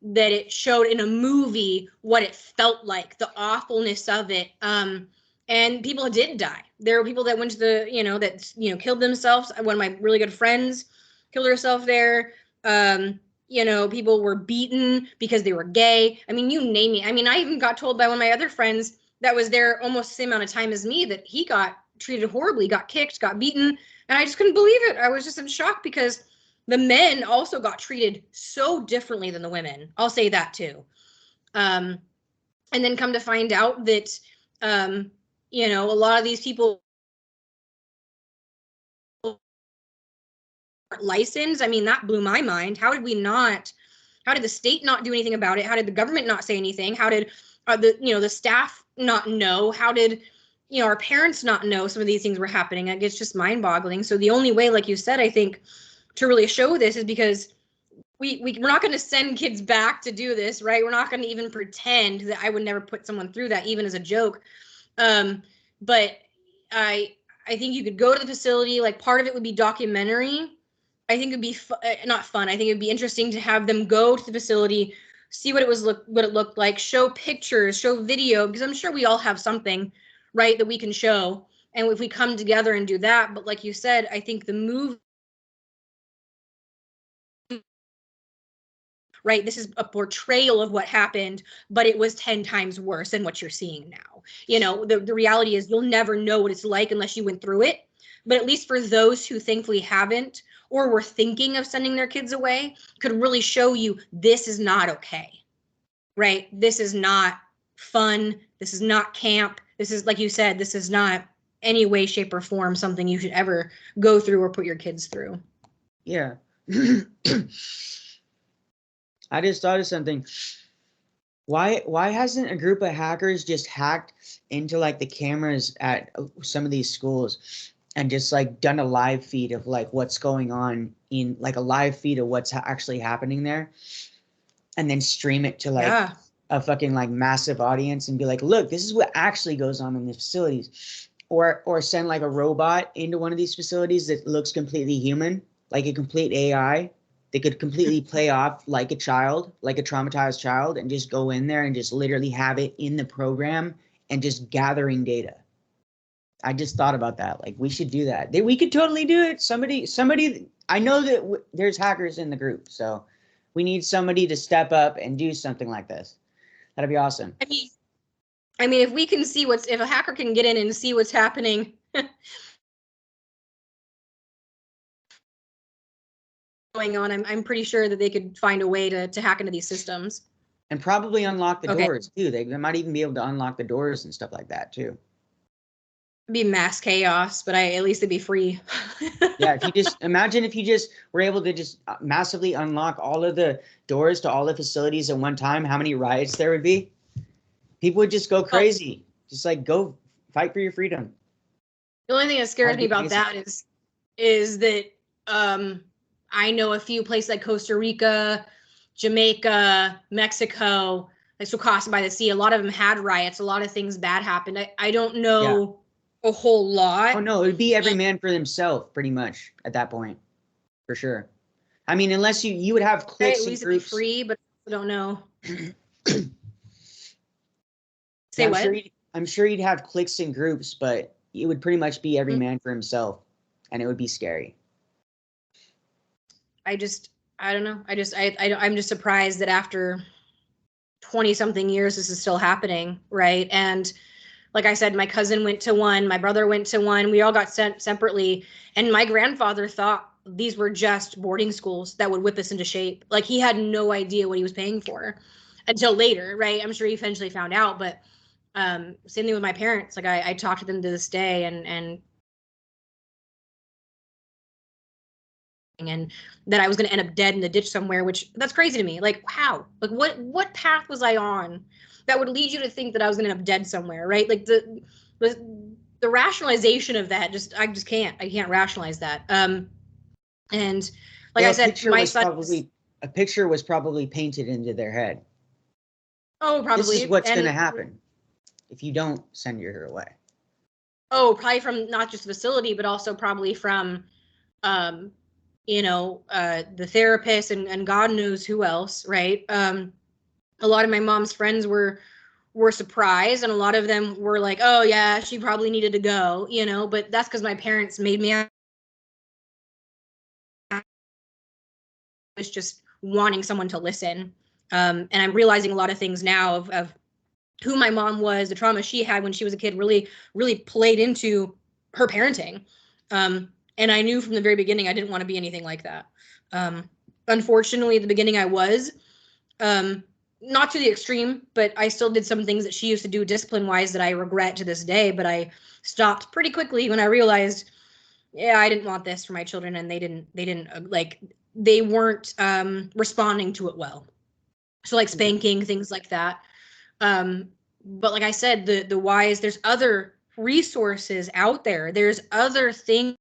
[SPEAKER 2] it showed in a movie what it felt like, the awfulness of it. And people did die. There were people that went to the, killed themselves. One of my really good friends killed herself there. People were beaten because they were gay. I mean, you name it. I mean, I even got told by one of my other friends that was there almost the same amount of time as me that he got treated horribly, got kicked, got beaten. And I just couldn't believe it. I was just in shock because the men also got treated so differently than the women. I'll say that too. And then come to find out that, a lot of these people aren't licensed. I mean, that blew my mind. How did the state not do anything about it? How did the government not say anything? How did the staff not know? How did, our parents not know some of these things were happening? Like, it's just mind boggling. So the only way, like you said, I think, to really show this is because we're not going to send kids back to do this, right? We're not going to even pretend that I would never put someone through that, even as a joke. But I think you could go to the facility. Like, part of it would be documentary. I think it'd be not fun. I think it'd be interesting to have them go to the facility, see what it looked like, show pictures, show video, because I'm sure we all have something, right, that we can show. And if we come together and do that, but like you said, I think the movie, right, this is a portrayal of what happened, but it was 10 times worse than what you're seeing now. You know, the reality is you'll never know what it's like unless you went through it. But at least for those who thankfully haven't or were thinking of sending their kids away, could really show you this is not okay, right? This is not fun. This is not camp. This is, like you said, this is not any way, shape, or form something you should ever go through or put your kids through.
[SPEAKER 1] Yeah. I just thought of something. Why hasn't a group of hackers just hacked into like the cameras at some of these schools and just like done a live feed of like what's going on, in like a live feed of what's actually happening there, and then stream it to like a fucking like massive audience and be like, look, this is what actually goes on in the facilities. Or send like a robot into one of these facilities that looks completely human, like a complete AI. They could completely play off like a child, like a traumatized child, and just go in there and just literally have it in the program and just gathering data. I just thought about that. Like, we should do that. We could totally do it. Somebody, I know that there's hackers in the group, so we need somebody to step up and do something like this. That'd be awesome.
[SPEAKER 2] I mean, if we can see if a hacker can get in and see what's happening going on, I'm pretty sure that they could find a way to hack into these systems.
[SPEAKER 1] And probably unlock the doors too. They might even be able to unlock the doors and stuff like that too.
[SPEAKER 2] It'd be mass chaos, but at least it'd be free.
[SPEAKER 1] Yeah, if you just imagine if you just were able to just massively unlock all of the doors to all the facilities at one time, how many riots there would be? People would just go crazy. Just like go fight for your freedom.
[SPEAKER 2] The only thing that scares me about that is that I know a few places like Costa Rica, Jamaica, Mexico, like Socasa by the Sea. A lot of them had riots. A lot of things bad happened. I don't know a whole lot.
[SPEAKER 1] Oh no, it would be every man for themselves, pretty much at that point, for sure. I mean, unless you would have cliques and groups.
[SPEAKER 2] Be free, but I don't know.
[SPEAKER 1] Say what? I'm sure you'd have cliques and groups, but it would pretty much be every man for himself, and it would be scary.
[SPEAKER 2] I don't know. I'm just surprised that after 20 something years, this is still happening. Right. And like I said, my cousin went to one, my brother went to one, we all got sent separately. And my grandfather thought these were just boarding schools that would whip us into shape. Like, he had no idea what he was paying for until later. Right. I'm sure he eventually found out, but same thing with my parents. Like, I talk to them to this day and that I was going to end up dead in the ditch somewhere, which that's crazy to me. Like, how? Like, what path was I on that would lead you to think that I was going to end up dead somewhere, right? Like, the rationalization of that, I can't rationalize that. And like I said, my son,
[SPEAKER 1] a picture was probably painted into their head.
[SPEAKER 2] Oh, probably.
[SPEAKER 1] This is what's going to happen if you don't send her away.
[SPEAKER 2] Oh, probably from not just the facility, but also probably from, the therapist and God knows who else, right? A lot of my mom's friends were surprised, and a lot of them were like, oh yeah, she probably needed to go, but that's because my parents made me. I was just wanting someone to listen. And I'm realizing a lot of things now of who my mom was, the trauma she had when she was a kid really, really played into her parenting. And I knew from the very beginning I didn't want to be anything like that. Unfortunately, at the beginning I was, not to the extreme, but I still did some things that she used to do discipline-wise that I regret to this day, but I stopped pretty quickly when I realized, yeah, I didn't want this for my children, and they weren't responding to it well. So like spanking, things like that. But like I said, the wise, there's other resources out there. There's other things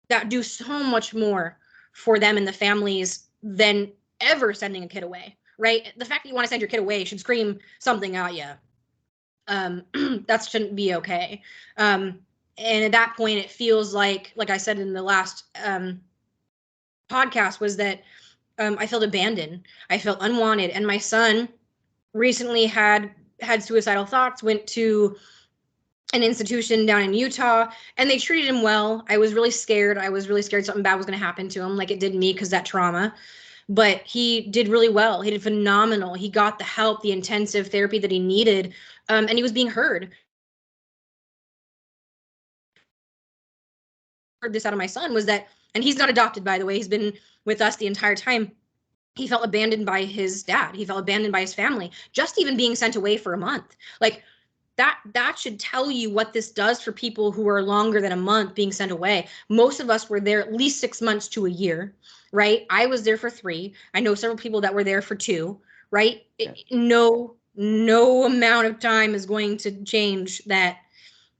[SPEAKER 2] that do so much more for them and the families than ever sending a kid away, right? The fact that you want to send your kid away should scream something at you. That shouldn't be okay. And at that point, it feels like I said in the last podcast, was that I felt abandoned. I felt unwanted. And my son recently had suicidal thoughts, went to an institution down in Utah, and they treated him well. I was really scared. Something bad was going to happen to him, like it did me, because that trauma. but he did really well. He did phenomenal. He got the help, the intensive therapy that he needed, and he was being heard. Heard this out of my son was that, and he's not adopted, by the way. He's been with us the entire time. He felt abandoned by his dad. He felt abandoned by his family, just even being sent away for a month. Like that should tell you what this does for people who are longer than a month being sent away. Most of us were there at least 6 months to a year, right? I was there for 3. I know several people that were there for 2, right? No amount of time is going to change that.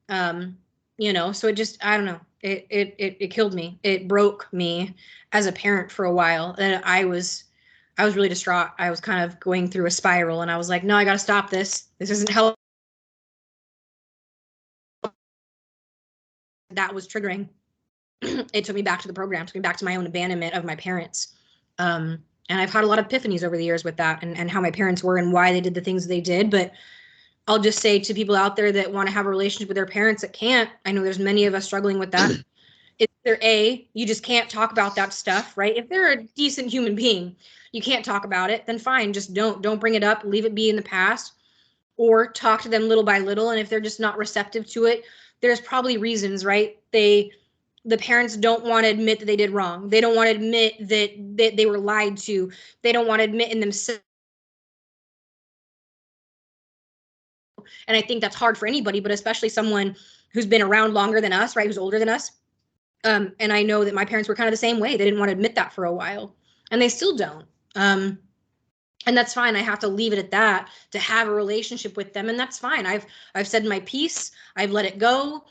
[SPEAKER 2] So it just, I don't know. It killed me. It broke me as a parent for a while. And I was really distraught. I was kind of going through a spiral, and I was like, no, I got to stop this. This isn't helping. That was triggering. It took me back to the program, took me back to my own abandonment of my parents. And I've had a lot of epiphanies over the years with that, and how my parents were and why they did the things they did. But I'll just say to people out there that want to have a relationship with their parents that can't, I know there's many of us struggling with that. If they're you just can't talk about that stuff, right? If they're a decent human being, you can't talk about it, then fine, just don't bring it up, leave it be in the past, or talk to them little by little. And if they're just not receptive to it, there's probably reasons, right? The parents don't want to admit that they did wrong. They don't want to admit that they were lied to. They don't want to admit in themselves. And I think that's hard for anybody, but especially someone who's been around longer than us, right? Who's older than us. And I know that my parents were kind of the same way. They didn't want to admit that for a while, and they still don't. And that's fine. I have to leave it at that to have a relationship with them, and that's fine. I've said my piece. I've let it go.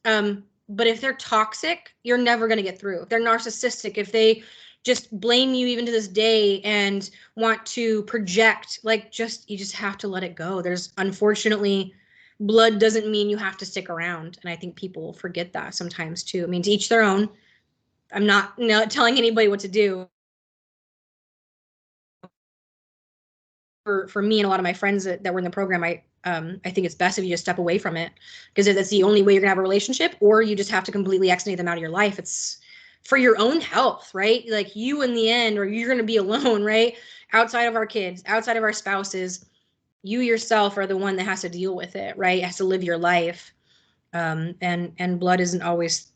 [SPEAKER 2] But if they're toxic, you're never going to get through. If they're narcissistic, if they just blame you even to this day and want to project, like, you just have to let it go. There's, unfortunately, blood doesn't mean you have to stick around. And I think people forget that sometimes too. I mean, to each their own. I'm not telling anybody what to do. For me and a lot of my friends that were in the program, I think it's best if you just step away from it, because if that's the only way you're gonna have a relationship, or you just have to completely exonate them out of your life. It's for your own health, right? Like, you in the end, or you're gonna be alone, right? Outside of our kids, outside of our spouses, you yourself are the one that has to deal with it, right? Has to live your life. And blood isn't always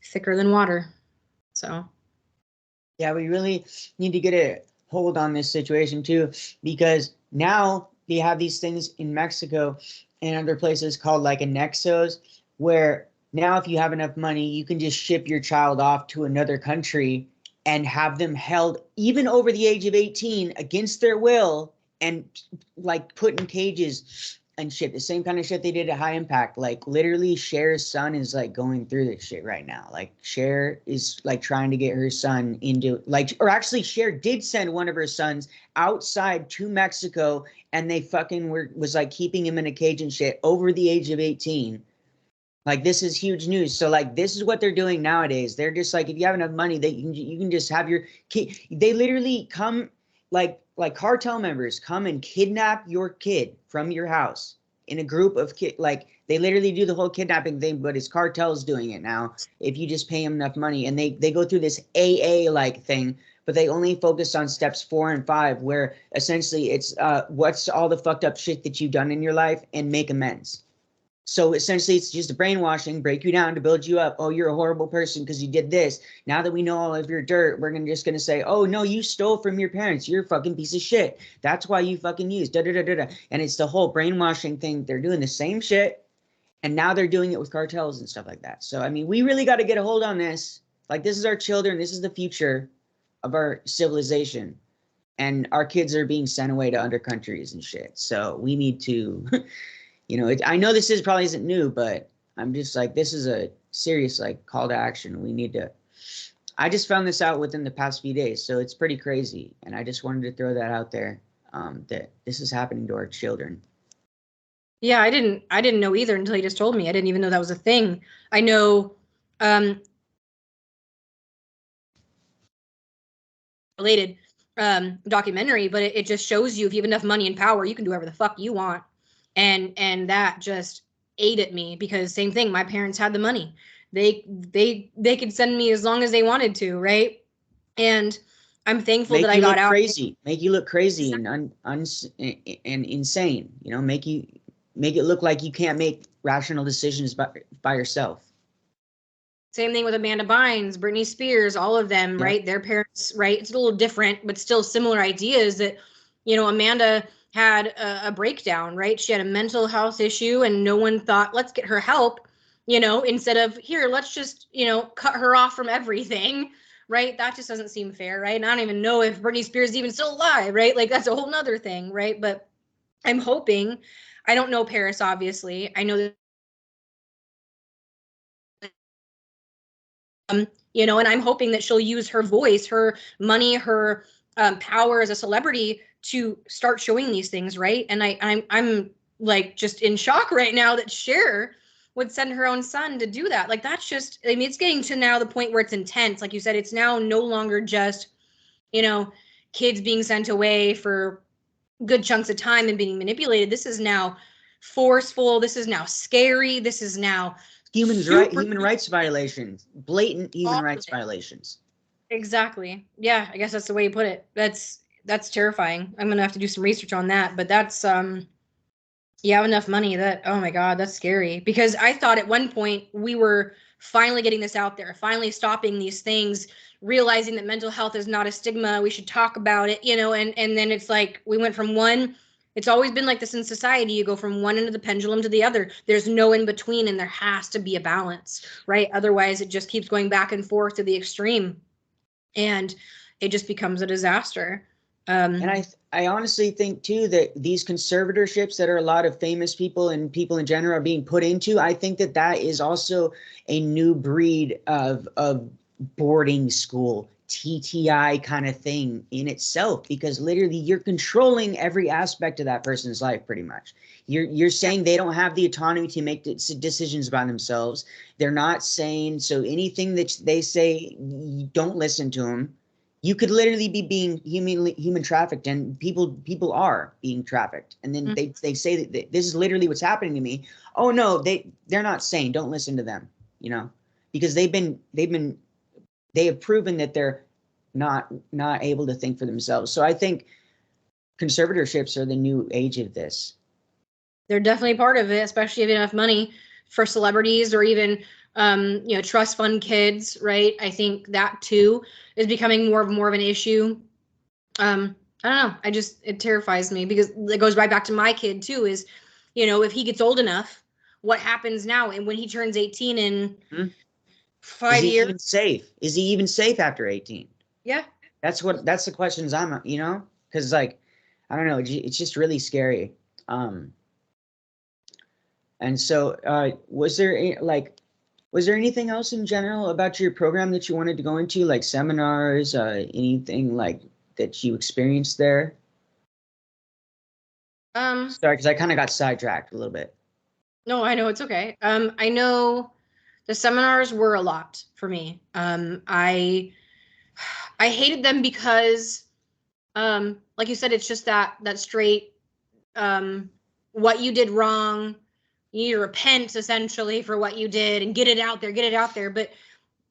[SPEAKER 2] thicker than water. So
[SPEAKER 1] yeah, we really need to get a hold on this situation too, because now they have these things in Mexico and other places called like annexos, where now if you have enough money, you can just ship your child off to another country and have them held even over the age of 18 against their will, and like put in cages and shit. The same kind of shit they did at High Impact. Like, literally, Cher's son is like going through this shit right now. Like, Cher is like trying to get her son into, like, or actually Cher did send one of her sons outside to Mexico, and they fucking was like keeping him in a cage and shit over the age of 18. Like, this is huge news. So like, this is what they're doing nowadays. They're just like, if you have enough money, that you can just have your kid. They literally come, like cartel members come and kidnap your kid from your house in a group of kids. Like, they literally do the whole kidnapping thing, but it's cartels doing it now. If you just pay them enough money, and they go through this AA like thing, but they only focus on steps 4 and 5, where essentially it's what's all the fucked up shit that you've done in your life and make amends. So essentially, it's just brainwashing, break you down to build you up. Oh, you're a horrible person because you did this. Now that we know all of your dirt, we're just gonna say, oh no, you stole from your parents. You're a fucking piece of shit. That's why you fucking used da da da da da. And it's the whole brainwashing thing. They're doing the same shit, and now they're doing it with cartels and stuff like that. So I mean, we really got to get a hold on this. Like, this is our children. This is the future of our civilization, and our kids are being sent away to other countries and shit. So we need to. I know this probably isn't new, but I'm just like, this is a serious like call to action. We need to. I just found this out within the past few days, so it's pretty crazy, and I just wanted to throw that out there, that this is happening to our children.
[SPEAKER 2] Yeah, I didn't know either until you just told me. I didn't even know that was a thing. I know related documentary, but it just shows you, if you have enough money and power, you can do whatever the fuck you want. And that just ate at me, because same thing, my parents had the money. They could send me as long as they wanted to, right? And I'm thankful
[SPEAKER 1] Make
[SPEAKER 2] that I
[SPEAKER 1] you
[SPEAKER 2] got
[SPEAKER 1] look
[SPEAKER 2] out.
[SPEAKER 1] crazy, make you look crazy and and insane, you know, make it look like you can't make rational decisions by yourself.
[SPEAKER 2] Same thing with Amanda Bynes, Britney Spears, all of them,
[SPEAKER 1] Yeah.
[SPEAKER 2] right? Their parents, right? It's a little different, but still similar ideas that, Amanda had a breakdown, right? She had a mental health issue and no one thought, let's get her help, instead of here, let's just, cut her off from everything, right? That just doesn't seem fair, right? And I don't even know if Britney Spears is even still alive, right? Like that's a whole nother thing, right? But I'm hoping, I don't know Paris, obviously. I know that and I'm hoping that she'll use her voice, her money, her power as a celebrity to start showing these things, right? And I'm like just in shock right now that Cher would send her own son to do that. Like that's just, I mean, it's getting to now the point where it's intense. Like you said, it's now no longer just, kids being sent away for good chunks of time and being manipulated. This is now forceful. This is now scary. This is now
[SPEAKER 1] Human rights violations, blatant human
[SPEAKER 2] all
[SPEAKER 1] rights
[SPEAKER 2] of it.
[SPEAKER 1] violations.
[SPEAKER 2] Exactly. Yeah, I guess that's the way you put it. That's terrifying. I'm gonna have to do some research on that. But that's you have enough money that, oh my God, that's scary. Because I thought at one point we were finally getting this out there, finally stopping these things, realizing that mental health is not a stigma. We should talk about it, and then it's like we went from one, it's always been like this in society. You go from one end of the pendulum to the other. There's no in between, and there has to be a balance, right? Otherwise it just keeps going back and forth to the extreme. And it just becomes a disaster.
[SPEAKER 1] And I honestly think too that these conservatorships that are a lot of famous people and people in general are being put into, I think that is also a new breed of boarding school, T.T.I kind of thing in itself, because literally you're controlling every aspect of that person's life pretty much. You're saying they don't have the autonomy to make decisions by themselves. They're not sane, so anything that they say, you don't listen to them. You could literally be being human trafficked, and people are being trafficked, and then they say that this is literally what's happening to me. Oh no, they're not sane. Don't listen to them, because they have proven that they're not able to think for themselves. So I think conservatorships are the new age of this.
[SPEAKER 2] They're definitely part of it, especially if you have enough money for celebrities or even trust fund kids, right? I think that too is becoming more of an issue. I don't know. It terrifies me because it goes right back to my kid too, is, if he gets old enough, what happens now? And when he turns 18 in 5 years.
[SPEAKER 1] Even safe? Is he even safe after 18?
[SPEAKER 2] Yeah.
[SPEAKER 1] That's the questions I'm, because like, I don't know, it's just really scary. And so was there anything else in general about your program that you wanted to go into, like seminars, anything like that you experienced there? Sorry, because I kind of got sidetracked a little bit.
[SPEAKER 2] No, I know, it's okay. I know the seminars were a lot for me. I hated them because, like you said, it's just that straight, what you did wrong, you need to repent essentially for what you did and get it out there. But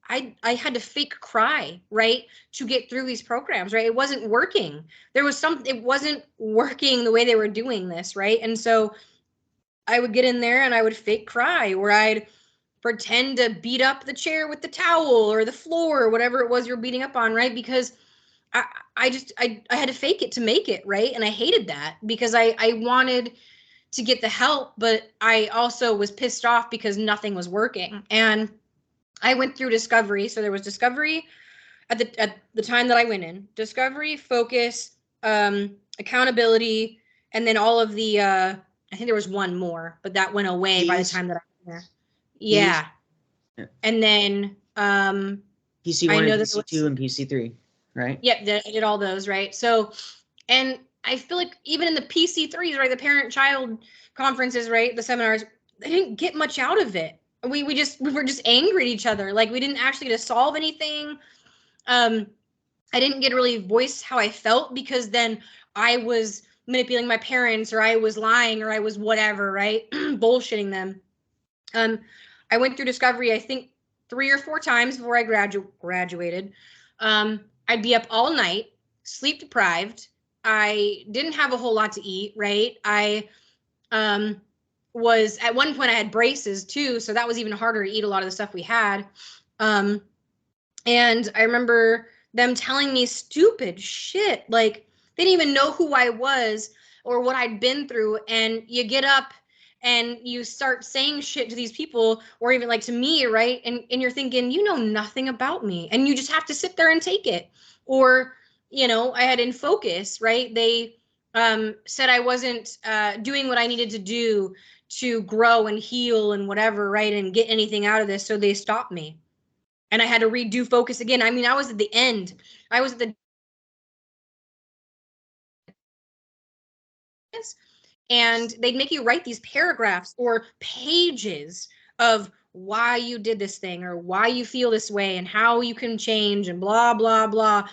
[SPEAKER 2] I had to fake cry, right, to get through these programs, right? It wasn't working. It wasn't working the way they were doing this, right? And so I would get in there and I would fake cry, or I'd pretend to beat up the chair with the towel or the floor or whatever it was you're beating up on, right? Because I had to fake it to make it, right? And I hated that because I wanted to get the help, but I also was pissed off because nothing was working. And I went through discovery. So there was discovery at the time that I went in, discovery, focus, accountability, and then all of the I think there was one more, but that went away by the time that I went there. Yeah. And then
[SPEAKER 1] PC1 and PC2 and PC3, right?
[SPEAKER 2] Yep, I did all those, right? So, and I feel like even in the PC3s, right, the parent-child conferences, right, the seminars, they didn't get much out of it. We were just angry at each other. Like we didn't actually get to solve anything. I didn't get to really voice how I felt because then I was manipulating my parents, or I was lying, or I was whatever, right? Bullshitting them. I went through discovery, I think 3 or 4 times before I graduated. I'd be up all night, sleep deprived. I didn't have a whole lot to eat, right? I was at one point I had braces too, so that was even harder to eat a lot of the stuff we had. And I remember them telling me stupid shit. Like they didn't even know who I was or what I'd been through. And you get up and you start saying shit to these people, or even like to me, right? And you're thinking, you know nothing about me. And you just have to sit there and take it. Or, you know, I had In Focus, right? They said I wasn't doing what I needed to do to grow and heal and whatever, right? And get anything out of this. So they stopped me. And I had to redo Focus again. I mean, I was at the end. I was at the and they'd make you write these paragraphs or pages of why you did this thing or why you feel this way and how you can change and blah blah blah.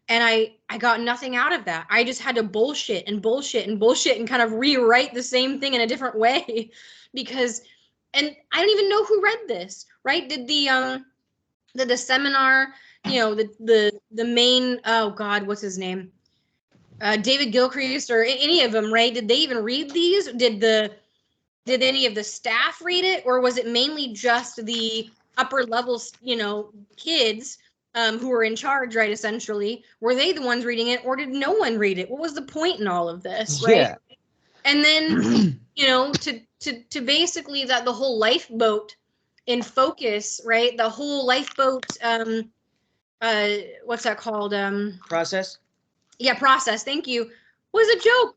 [SPEAKER 2] And I got nothing out of that. I just had to bullshit and bullshit and bullshit and kind of rewrite the same thing in a different way because and I don't even know who read this, right? Did the seminar, you know, the main, oh God, what's his name? David Gilchrist or any of them, right? Did they even read these? Did any of the staff read it, or was it mainly just the upper levels, you know, kids who were in charge, right? Essentially, were they the ones reading it, or did no one read it? What was the point in all of this, right?
[SPEAKER 1] Yeah.
[SPEAKER 2] And then, you know, to basically that the whole lifeboat In Focus, right? The whole lifeboat, what's that called?
[SPEAKER 1] Process.
[SPEAKER 2] Yeah, process. Thank you. Was a joke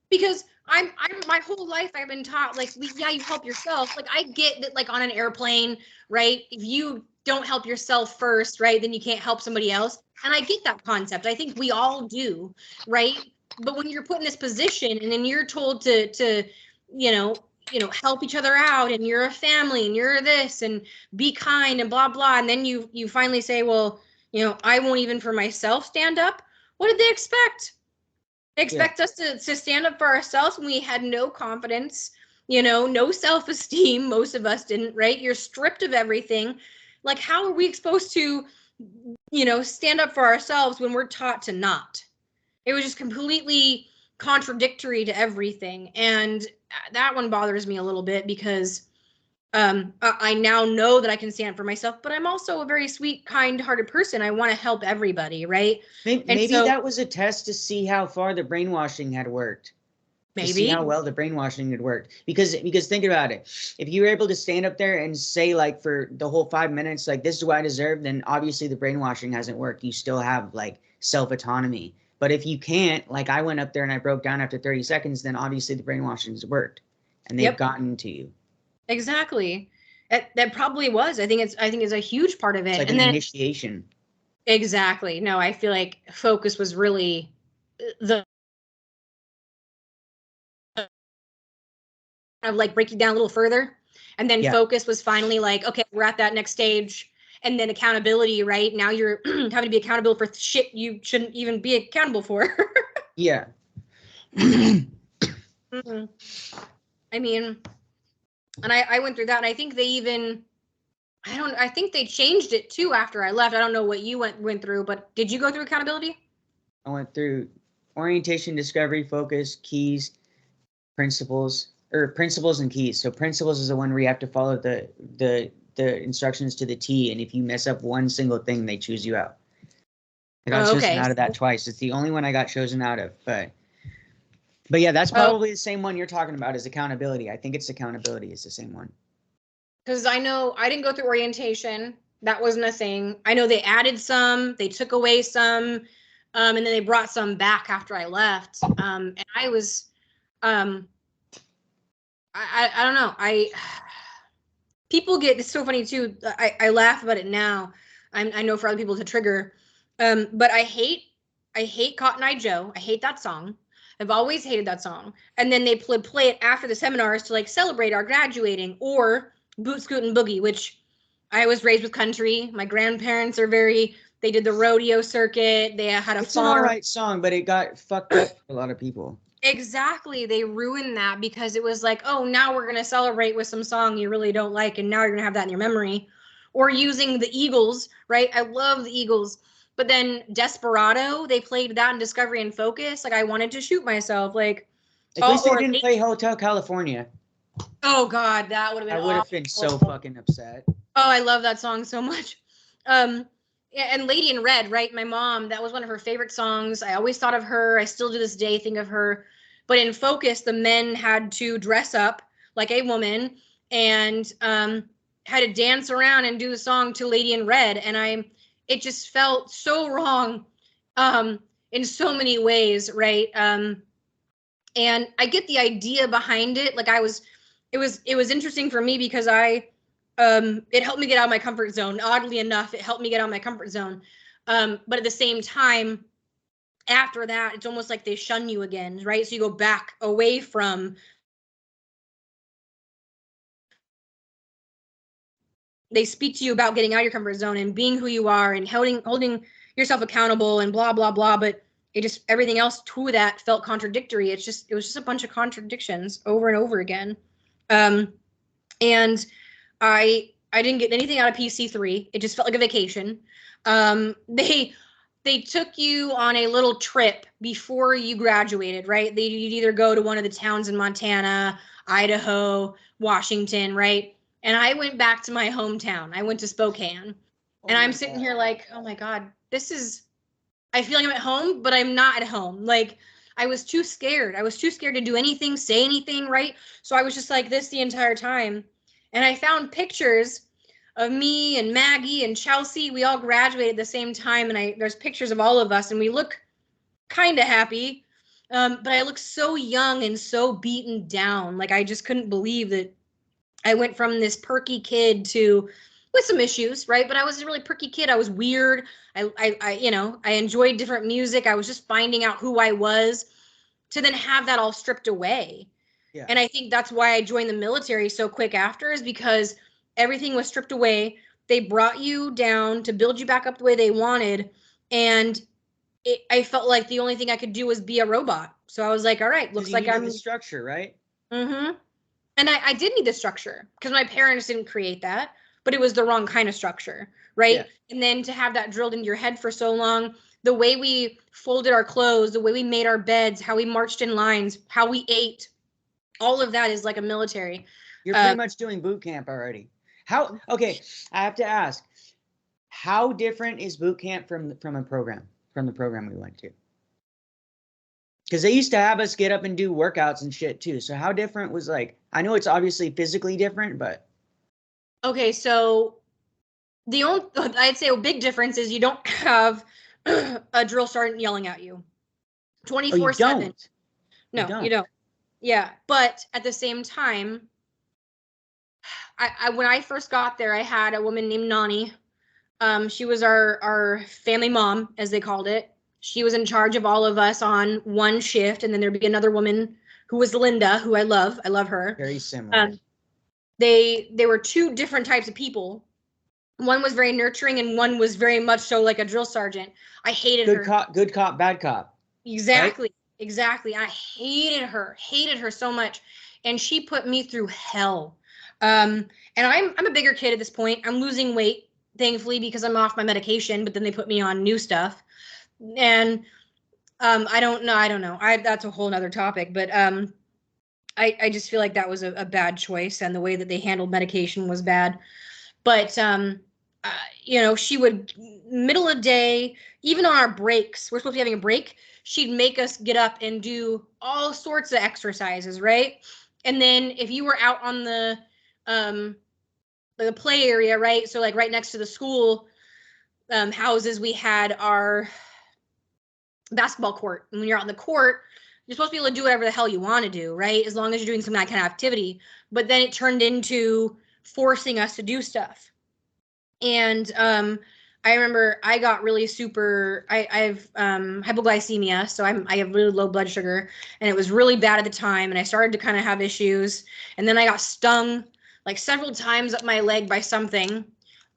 [SPEAKER 2] because I'm my whole life I've been taught like yeah, you help yourself. Like I get that like on an airplane, right? If you don't help yourself first, right, then you can't help somebody else. And I get that concept. I think we all do, right? But when you're put in this position and then you're told to you know help each other out and you're a family and you're this and be kind and blah blah and then you finally say, well, you know, I won't even for myself stand up. What did they expect? They expect us to stand up for ourselves when we had no confidence, you know, no self-esteem. Most of us didn't, right? You're stripped of everything. Like, how are we supposed to, you know, stand up for ourselves when we're taught to not? It was just completely contradictory to everything. And that one bothers me a little bit because I now know that I can stand for myself, but I'm also a very sweet, kind-hearted person. I want to help everybody, right?
[SPEAKER 1] Maybe
[SPEAKER 2] So,
[SPEAKER 1] that was a test to see how far the brainwashing had worked. To see how well the brainwashing had worked. Because think about it. If you were able to stand up there and say like for the whole 5 minutes, like this is what I deserve, then obviously the brainwashing hasn't worked. You still have like self-autonomy. But if you can't, like I went up there and I broke down after 30 seconds, then obviously the brainwashing's worked. And they've gotten to you.
[SPEAKER 2] Exactly. That probably was. I think it's a huge part of it.
[SPEAKER 1] It's like
[SPEAKER 2] and
[SPEAKER 1] an
[SPEAKER 2] then
[SPEAKER 1] initiation.
[SPEAKER 2] exactly. No, I feel like Focus was really the of like break you down a little further. And then Focus was finally like, okay, we're at that next stage. And then accountability, right? Now you're having to be accountable for shit you shouldn't even be accountable for.
[SPEAKER 1] Yeah.
[SPEAKER 2] I mean, and I went through that, and I think they even I think they changed it too after I left. I don't know what you went through, but did you go through accountability?
[SPEAKER 1] I went through orientation, discovery, focus, keys, principles, or principles and keys. So principles is the one where you have to follow the instructions to the T, and if you mess up one single thing, they choose you out. I got chosen out of that twice. It's the only one I got chosen out of, but yeah, that's probably the same one you're talking about is accountability. I think it's accountability is the same one.
[SPEAKER 2] Because I know I didn't go through orientation. That wasn't a thing. I know they added some, they took away some, and then they brought some back after I left. And I was, I don't know. People get, it's so funny too. I laugh about it now. I know for other people to trigger, but I hate Cotton Eye Joe. I hate that song. I've always hated that song. And then they play it after the seminars to like celebrate our graduating, or Boot Scoot and Boogie, which I was raised with country. My grandparents are they did the rodeo circuit. They had a farm.
[SPEAKER 1] It's an all right song, but it got fucked up for a lot of people.
[SPEAKER 2] Exactly. They ruined that because it was like, oh, now we're going to celebrate with some song you really don't like, and now you're going to have that in your memory. Or using the Eagles, right? I love the Eagles. But then Desperado, they played that in Discovery and Focus. Like, I wanted to shoot myself. Like,
[SPEAKER 1] At least they didn't play Hotel California.
[SPEAKER 2] Oh God, that would have been.
[SPEAKER 1] I would have been so fucking upset.
[SPEAKER 2] Oh, I love that song so much. And Lady in Red, right? My mom, that was one of her favorite songs. I always thought of her. I still to this day think of her. But in Focus, the men had to dress up like a woman and had to dance around and do the song to Lady in Red. And it just felt so wrong in so many ways, right? And I get the idea behind it. Like it was interesting for me because it helped me get out of my comfort zone. Oddly enough, it helped me get out of my comfort zone. But at the same time, after that, it's almost like they shun you again, right? So you go back away from. They speak to you about getting out of your comfort zone and being who you are and holding yourself accountable and blah, blah, blah. But everything else to that felt contradictory. It was just a bunch of contradictions over and over again. And I didn't get anything out of PC3. It just felt like a vacation. They took you on a little trip before you graduated, right? You'd either go to one of the towns in Montana, Idaho, Washington, right? And I went back to my hometown. I went to Spokane. And I'm sitting here like, oh my God, I feel like I'm at home, but I'm not at home. Like, I was too scared. I was too scared to do anything, say anything, right? So I was just like this the entire time. And I found pictures of me and Maggie and Chelsea. We all graduated at the same time. And there's pictures of all of us and we look kind of happy. But I look so young and so beaten down. Like, I just couldn't believe that I went from this perky kid with some issues, right? But I was a really perky kid. I was weird. I enjoyed different music. I was just finding out who I was, to then have that all stripped away. Yeah. And I think that's why I joined the military so quick after, is because everything was stripped away. They brought you down to build you back up the way they wanted. And I felt like the only thing I could do was be a robot. So I was like, all right, looks like I'm
[SPEAKER 1] the structure, right?
[SPEAKER 2] Mm-hmm. And I did need the structure because my parents didn't create that, but it was the wrong kind of structure, right? Yeah. And then to have that drilled into your head for so long, the way we folded our clothes, the way we made our beds, how we marched in lines, how we ate, all of that is like a military.
[SPEAKER 1] You're pretty much doing boot camp already. Okay, I have to ask, how different is boot camp from the program we went to? Because they used to have us get up and do workouts and shit too. So how different was, like, I know it's obviously physically different, but. Okay,
[SPEAKER 2] so I'd say a big difference is you don't have a drill sergeant yelling at you 24/7. No, you don't. Yeah, but at the same time, when I first got there, I had a woman named Nani. She was our family mom, as they called it. She was in charge of all of us on one shift, and then there'd be another woman who was Linda, who I love. I love her.
[SPEAKER 1] Very similar.
[SPEAKER 2] They were two different types of people. One was very nurturing, and one was very much so like a drill sergeant. I hated her.
[SPEAKER 1] Good cop, bad cop.
[SPEAKER 2] Exactly, right? Exactly. I hated her so much, and she put me through hell. And I'm a bigger kid at this point. I'm losing weight, thankfully, because I'm off my medication. But then they put me on new stuff. And I don't know. That's a whole nother topic, but I just feel like that was a bad choice, and the way that they handled medication was bad. But she would, middle of the day, even on our breaks, we're supposed to be having a break, she'd make us get up and do all sorts of exercises, right? And then if you were out on the play area, right? So like right next to the school houses, we had our basketball court. And when you're out on the court, you're supposed to be able to do whatever the hell you want to do, right? As long as you're doing some kind of activity. But then it turned into forcing us to do stuff. And I remember I got really super, I have hypoglycemia, so I have really low blood sugar, and it was really bad at the time, and I started to kind of have issues. And then I got stung like several times up my leg by something,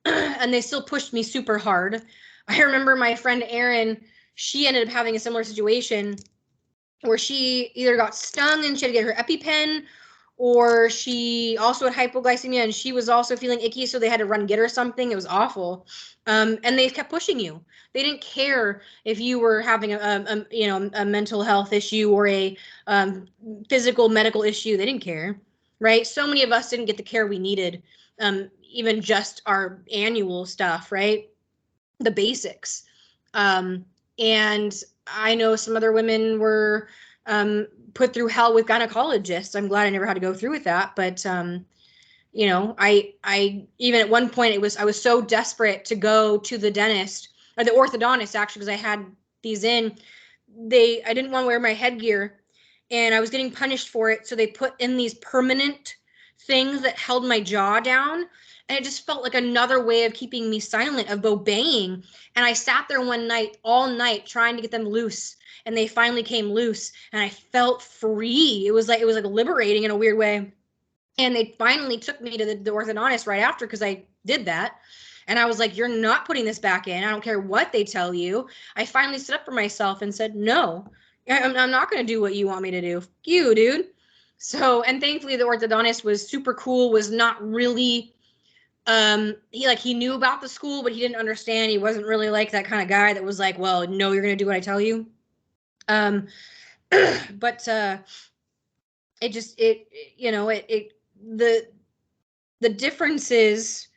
[SPEAKER 2] and they still pushed me super hard. I remember my friend Erin, she ended up having a similar situation where she either got stung and she had to get her EpiPen, or she also had hypoglycemia and she was also feeling icky, so they had to run get her something. It was awful. And they kept pushing you. They didn't care if you were having a mental health issue or a physical medical issue. They didn't care, right? So many of us didn't get the care we needed, even just our annual stuff, right? The basics. And I know some other women were put through hell with gynecologists. I'm glad I never had to go through with that, but I even at one point I was so desperate to go to the dentist or the orthodontist, actually, because I had these in. I didn't want to wear my headgear, and I was getting punished for it, so they put in these permanent things that held my jaw down, and it just felt like another way of keeping me silent, of obeying. And I sat there one night, all night, trying to get them loose, and they finally came loose, and I felt free. It was like liberating in a weird way. And they finally took me to the orthodontist right after, because I did that. And I was like, you're not putting this back in. I don't care what they tell you. I finally stood up for myself and said, no, I'm not going to do what you want me to do. Fuck you, dude. So, and thankfully the orthodontist was super cool, was not really, he knew about the school, but he didn't understand. He wasn't really like that kind of guy that was like, well, no, you're going to do what I tell you. But it just, the differences,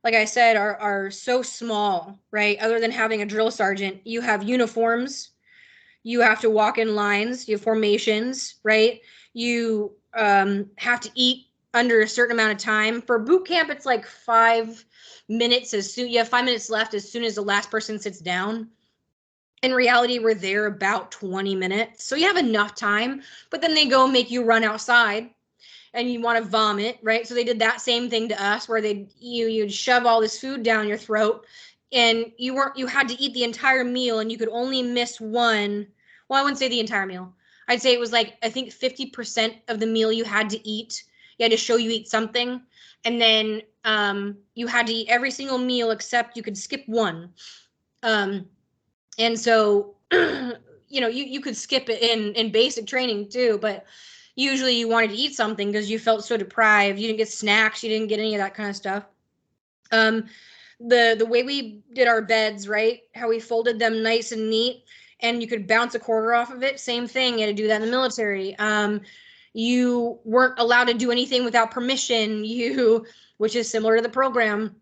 [SPEAKER 2] like I said, are so small, right? Other than having a drill sergeant, you have uniforms, you have to walk in lines, you have formations, right? You have to eat under a certain amount of time. For boot camp, it's like 5 minutes you have 5 minutes left as soon as the last person sits down. In reality, we're there about 20 minutes. So you have enough time, but then they go make you run outside and you want to vomit, right? So they did that same thing to us, where you'd shove all this food down your throat, and you had to eat the entire meal, and you could only miss one. Well, I wouldn't say the entire meal. I'd say it was like, I think 50% of the meal you had to eat. You had to show you eat something, and then you had to eat every single meal except you could skip one. And so, you could skip it in basic training too, but usually you wanted to eat something because you felt so deprived. You didn't get snacks. You didn't get any of that kind of stuff. The way we did our beds, right? How we folded them nice and neat, and you could bounce a quarter off of it. Same thing. You had to do that in the military. You weren't allowed to do anything without permission. Which is similar to the program.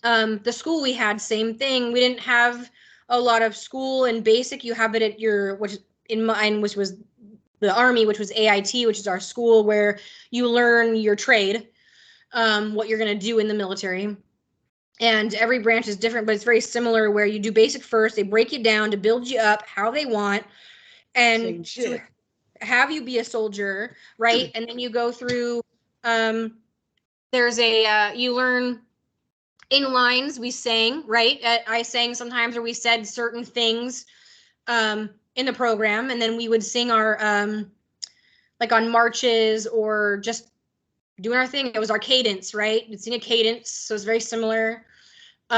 [SPEAKER 2] The school we had, same thing. We didn't have a lot of school and basic. You have it at which in mine, which was the Army, which was AIT, which is our school where you learn your trade, what you're going to do in the military. And every branch is different, but it's very similar, where you do basic first. They break you down to build you up how they want, and to have you be a soldier, right? And then you go through, there's you learn in lines. We sang, right? I sang sometimes, or we said certain things in the program, and then we would sing our like on marches or just doing our thing. It was our cadence, right? We'd sing a cadence, so it's very similar. We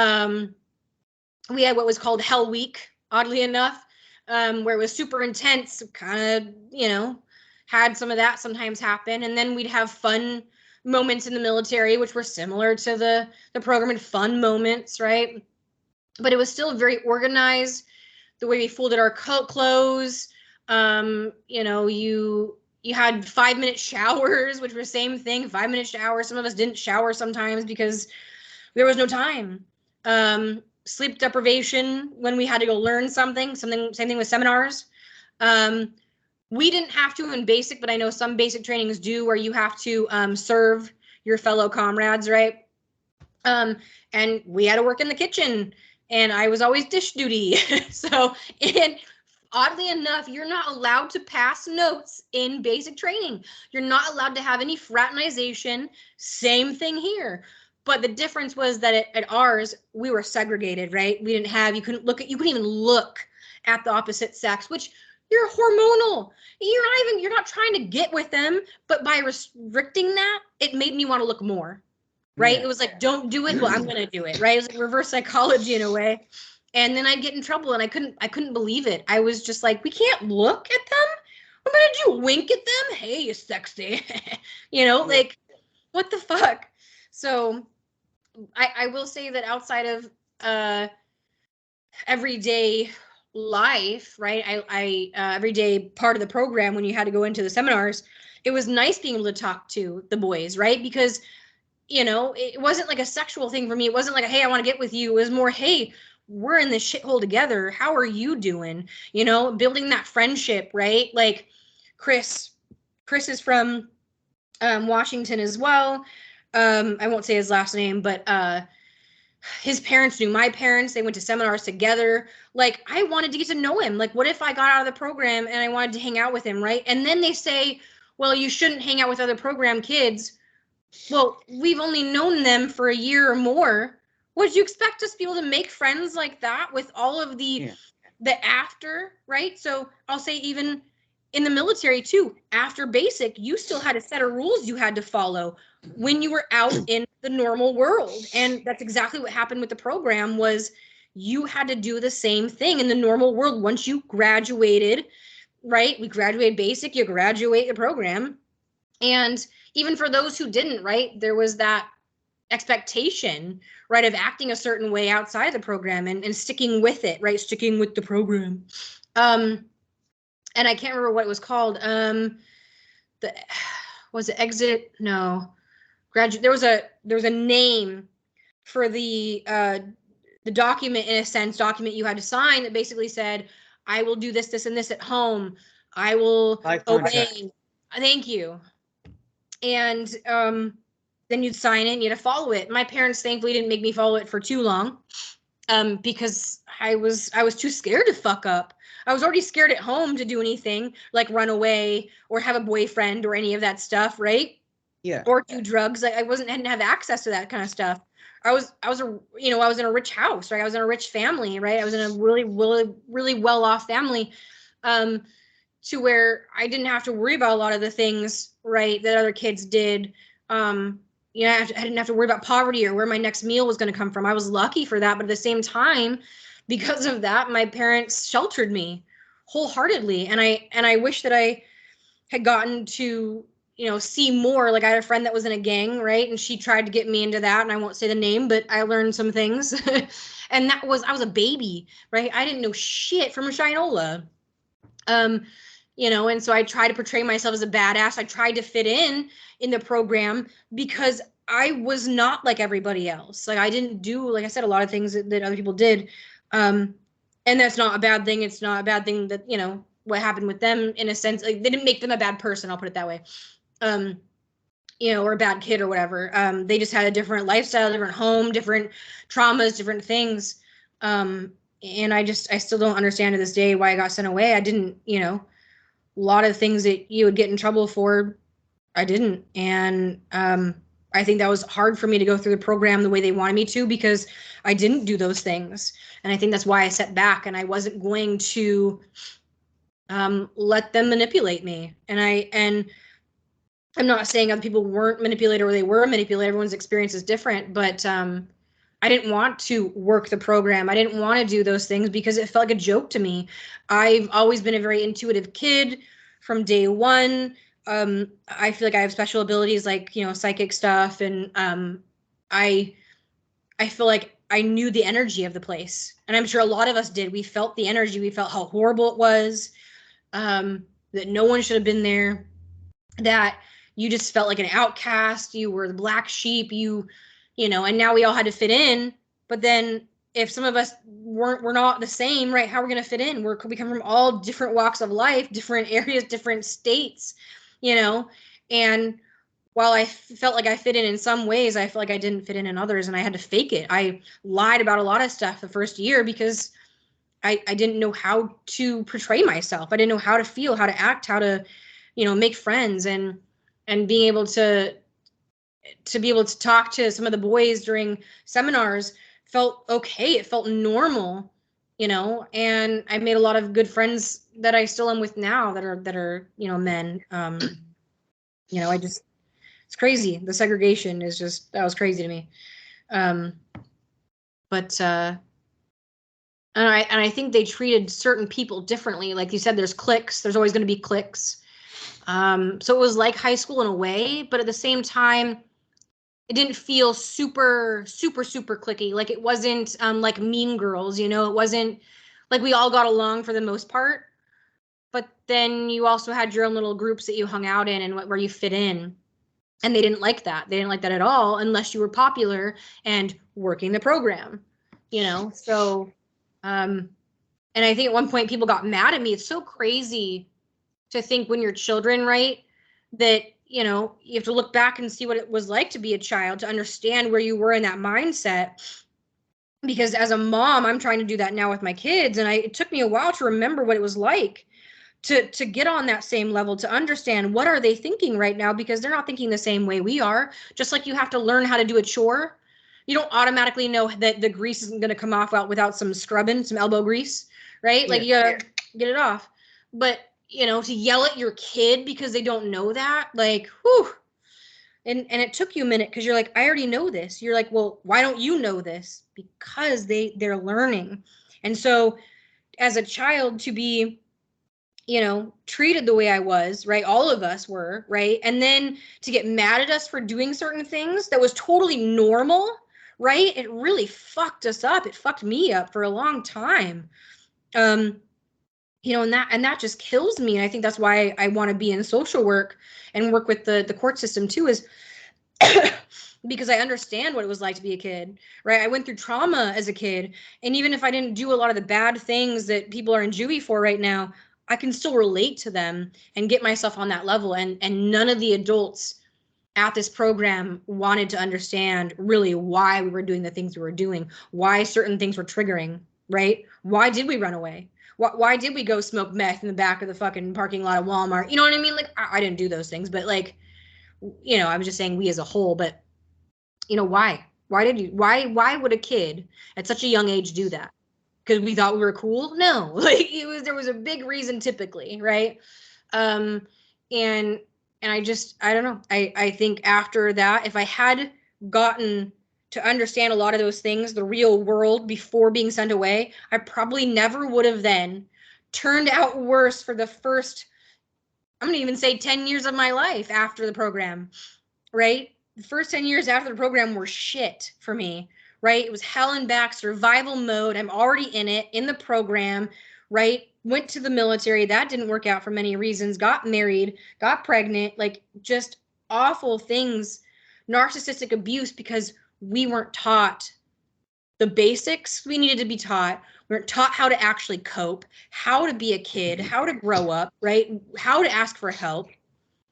[SPEAKER 2] had what was called Hell Week, oddly enough, where it was super intense, kind of, had some of that sometimes happen. And then we'd have fun moments in the military, which were similar to the program, and fun moments, right? But it was still very organized. The way we folded our clothes, you had 5-minute showers, which were the same thing, 5-minute showers. Some of us didn't shower sometimes because there was no time. Sleep deprivation when we had to go learn something, same thing with seminars. We didn't have to in basic, but I know some basic trainings do, where you have to serve your fellow comrades, right? And we had to work in the kitchen, and I was always dish duty. So, and oddly enough, you're not allowed to pass notes in basic training. You're not allowed to have any fraternization. Same thing here. But the difference was that at ours, we were segregated, right? We didn't have, you couldn't even look at the opposite sex, which you're hormonal. You're not trying to get with them, but by restricting that, it made me want to look more, right? Yeah. It was like, don't do it. Well, I'm going to do it, right? It was like reverse psychology in a way. And then I'd get in trouble, and I couldn't believe it. I was just like, we can't look at them? Did you wink at them? Hey, you sexy. Like, what the fuck? So I will say that outside of everyday life, right? I everyday part of the program when you had to go into the seminars, it was nice being able to talk to the boys, right? Because it wasn't like a sexual thing for me. It wasn't like, hey, I want to get with you. It was more, hey, we're in this shithole together. How are you doing? Building that friendship, right? Like Chris is from Washington as well. I won't say his last name, but his parents knew my parents. They went to seminars together. Like, I wanted to get to know him. Like, what if I got out of the program and I wanted to hang out with him, right? And then they say, well, you shouldn't hang out with other program kids. Well, we've only known them for a year or more. Would you expect us to be able to make friends like that with all of the after, right? So I'll say even in the military too, after basic, you still had a set of rules you had to follow when you were out in the normal world. And that's exactly what happened with the program was you had to do the same thing in the normal world once you graduated, right? We graduated basic, you graduate the program. And even for those who didn't, right, there was that expectation, right, of acting a certain way outside the program and sticking with it, right, sticking with the program. And I can't remember what it was called. Was it exit? No, graduate. There was a name for the document, in a sense, document you had to sign that basically said, I will do this, this, and this at home. I will obey. Thank you. And then you'd sign it and you had to follow it. My parents thankfully didn't make me follow it for too long, because I was too scared to fuck up. I was already scared at home to do anything like run away or have a boyfriend or any of that stuff, right?
[SPEAKER 1] Yeah.
[SPEAKER 2] Or do drugs. I didn't have access to that kind of stuff. I was in a rich house, right? I was in a rich family, right? I was in a really, really, really well-off family, to where I didn't have to worry about a lot of the things, right, that other kids did. I didn't have to worry about poverty or where my next meal was going to come from. I was lucky for that, but at the same time, because of that, my parents sheltered me wholeheartedly, and I wish that I had gotten to see more. Like, I had a friend that was in a gang, right, and she tried to get me into that, and I won't say the name, but I learned some things. And I was a baby, right? I didn't know shit from a shinola. And so I tried to portray myself as a badass. I tried to fit in the program because I was not like everybody else. Like, I didn't do, like I said, a lot of things that other people did. And that's not a bad thing. It's not a bad thing that, what happened with them, in a sense, like, they didn't make them a bad person. I'll put it that way. Or a bad kid or whatever. They just had a different lifestyle, different home, different traumas, different things. And I still don't understand to this day why I got sent away. I didn't, a lot of things that you would get in trouble for, I didn't. And I think that was hard for me to go through the program the way they wanted me to, because I didn't do those things. And I think that's why I set back, and I wasn't going to let them manipulate me. And I'm not saying other people weren't manipulated or they were manipulated. Everyone's experience is different, but I didn't want to work the program. I didn't want to do those things because it felt like a joke to me. I've always been a very intuitive kid from day one. I feel like I have special abilities, like, psychic stuff. And I feel like I knew the energy of the place. And I'm sure a lot of us did. We felt the energy. We felt how horrible it was, that no one should have been there, that you just felt like an outcast. You were the black sheep, and now we all had to fit in. But then if some of us we're not the same, right? How are we going to fit in? We come from all different walks of life, different areas, different states, and while I felt like I fit in some ways, I felt like I didn't fit in others, and I had to fake it. I lied about a lot of stuff the first year because I didn't know how to portray myself. I didn't know how to feel, how to act, how to, make friends, and being able to be able to talk to some of the boys during seminars felt okay. It felt normal, and I made a lot of good friends that I still am with now that are, men. It's crazy. The segregation that was crazy to me. But And I think they treated certain people differently. Like you said, there's cliques. There's always going to be cliques. So it was like high school in a way, but at the same time, it didn't feel super, super, super clicky. Like it wasn't like Mean Girls, you know, it wasn't like we all got along for the most part. But then you also had your own little groups that you hung out in and where you fit in. And they didn't like that. They didn't like that at all unless you were popular and working the program, you know? So, and I think at one point people got mad at me. It's so crazy to think when you're children, right? That, you know, you have to look back and see what it was like to be a child to understand where you were in that mindset. Because as a mom, I'm trying to do that now with my kids. And it took me a while to remember what it was like to get on that same level, to understand what are they thinking right now, because they're not thinking the same way we are. Just like you have to learn how to do a chore. You don't automatically know that the grease isn't going to come off without some scrubbing, some elbow grease, right? Yeah. Like you gotta get it off. But you know, to yell at your kid because they don't know that, like, whew. And it took you a minute because you're like, I already know this. You're like, well, why don't you know this? Because they're learning. And so as a child to be, you know, treated the way I was, right? All of us were, right? And then to get mad at us for doing certain things that was totally normal, right? It really fucked us up. It fucked me up for a long time. You know, and that just kills me. And I think that's why I want to be in social work and work with the court system too, is because I understand what it was like to be a kid, right? I went through trauma as a kid. And even if I didn't do a lot of the bad things that people are in juvie for right now, I can still relate to them and get myself on that level. And none of the adults at this program wanted to understand really why we were doing the things we were doing, why certain things were triggering, right? Why did we run away? Why did we go smoke meth in the back of the fucking parking lot of Walmart? You know what I mean? Like, I didn't do those things, but like, you know, I was just saying we as a whole, but you know, why would a kid at such a young age do that? Because we thought we were cool? No, like there was a big reason typically, right? And I don't know. I think after that, if I had gotten to understand a lot of those things, the real world before being sent away, I probably never would have then turned out worse for the first, I'm gonna even say 10 years of my life after the program, right? The first 10 years after the program were shit for me, right? It was hell and back, survival mode. I'm already in it, in the program, right? Went to the military. That didn't work out for many reasons. Got married, got pregnant, like just awful things. Narcissistic abuse because we weren't taught the basics we needed to be taught. We weren't taught how to actually cope, how to be a kid, how to grow up, right? How to ask for help.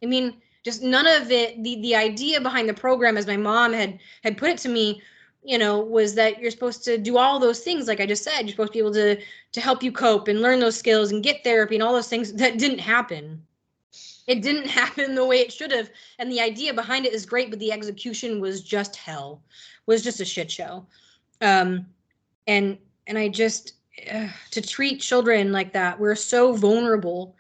[SPEAKER 2] I mean, just none of it. The idea behind the program, as my mom had put it to me, you know, was that you're supposed to do all those things. Like I just said, you're supposed to be able to help you cope and learn those skills and get therapy and all those things. That didn't happen. It didn't happen the way it should have. And the idea behind it is great, but the execution was just hell, was just a shit show. And I just, to treat children like that, we're so vulnerable.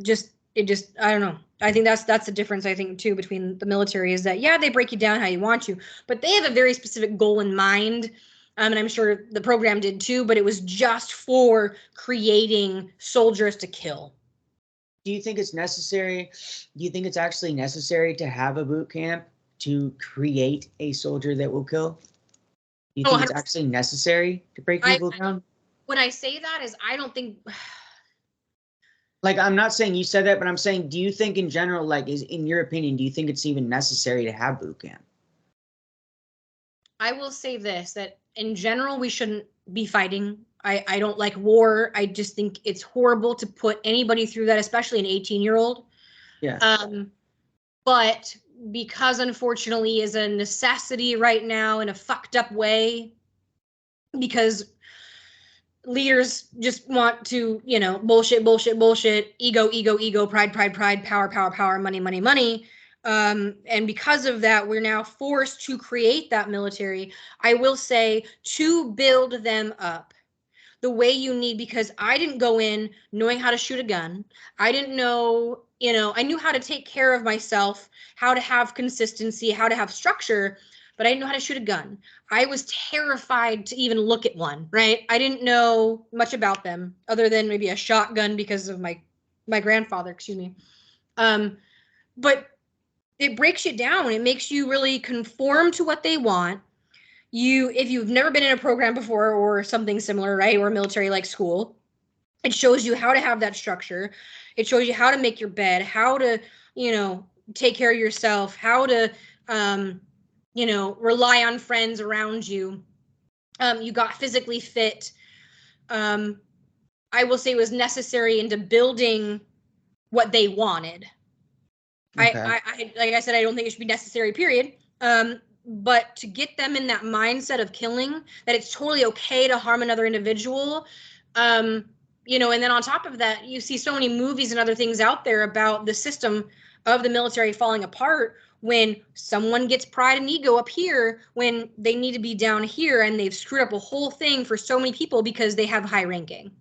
[SPEAKER 2] I don't know. I think that's the difference, I think, too, between the military is that, yeah, they break you down how you want to, but they have a very specific goal in mind. And I'm sure the program did too, but it was just for creating soldiers to kill.
[SPEAKER 1] Do you think it's necessary? Do you think it's actually necessary to have a boot camp to create a soldier that will kill? Do you think it's actually necessary to break people down?
[SPEAKER 2] When I say that is, I don't think...
[SPEAKER 1] Like, I'm not saying you said that, but I'm saying, do you think in general, like, in your opinion, do you think it's even necessary to have boot camp?
[SPEAKER 2] I will say this, that in general, we shouldn't be fighting. I don't like war. I just think it's horrible to put anybody through that, especially an 18-year-old.
[SPEAKER 1] Yeah.
[SPEAKER 2] But because unfortunately is a necessity right now in a fucked up way, because leaders just want to, you know, bullshit, ego, pride, power, money. And because of that, we're now forced to create that military, I will say, to build them up the way you need, because I didn't go in knowing how to shoot a gun. I didn't know, you know, I knew how to take care of myself, how to have consistency, how to have structure, but I didn't know how to shoot a gun. I was terrified to even look at one, right? I didn't know much about them other than maybe a shotgun because of my grandfather, excuse me. But it breaks you down. It makes you really conform to what they want. If you've never been in a program before or something similar, right? Or military like school, it shows you how to have that structure. It shows you how to make your bed, how to, take care of yourself, how to, rely on friends around you. You got physically fit. I will say it was necessary into building what they wanted.
[SPEAKER 1] Okay.
[SPEAKER 2] I like I said, I don't think it should be necessary, period. But to get them in that mindset of killing, that it's totally okay to harm another individual, and then on top of that, you see so many movies and other things out there about the system of the military falling apart when someone gets pride and ego up here when they need to be down here, and they've screwed up a whole thing for so many people because they have high ranking,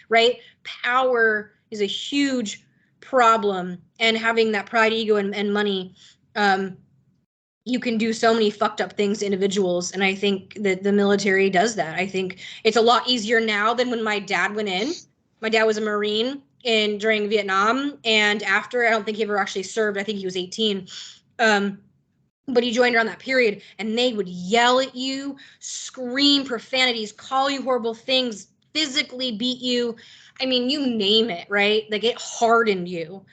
[SPEAKER 2] right? Power is a huge problem, and having that pride, ego, and money, you can do so many fucked up things to individuals. And I think that the military does that. I think it's a lot easier now than when my dad went in. My dad was a Marine during Vietnam, and after, I don't think he ever actually served. I think he was 18. But he joined around that period, and they would yell at you, scream profanities, call you horrible things, physically beat you. I mean, you name it, right? Like, it hardened you.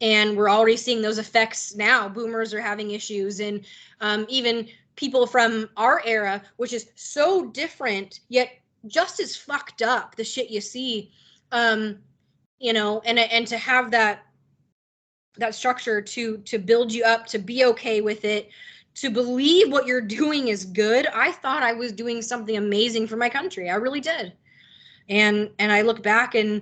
[SPEAKER 2] And we're already seeing those effects now. Boomers are having issues, and even people from our era, which is so different, yet just as fucked up, the shit you see, and to have that structure to build you up, to be okay with it, to believe what you're doing is good. I thought I was doing something amazing for my country. I really did. And I look back and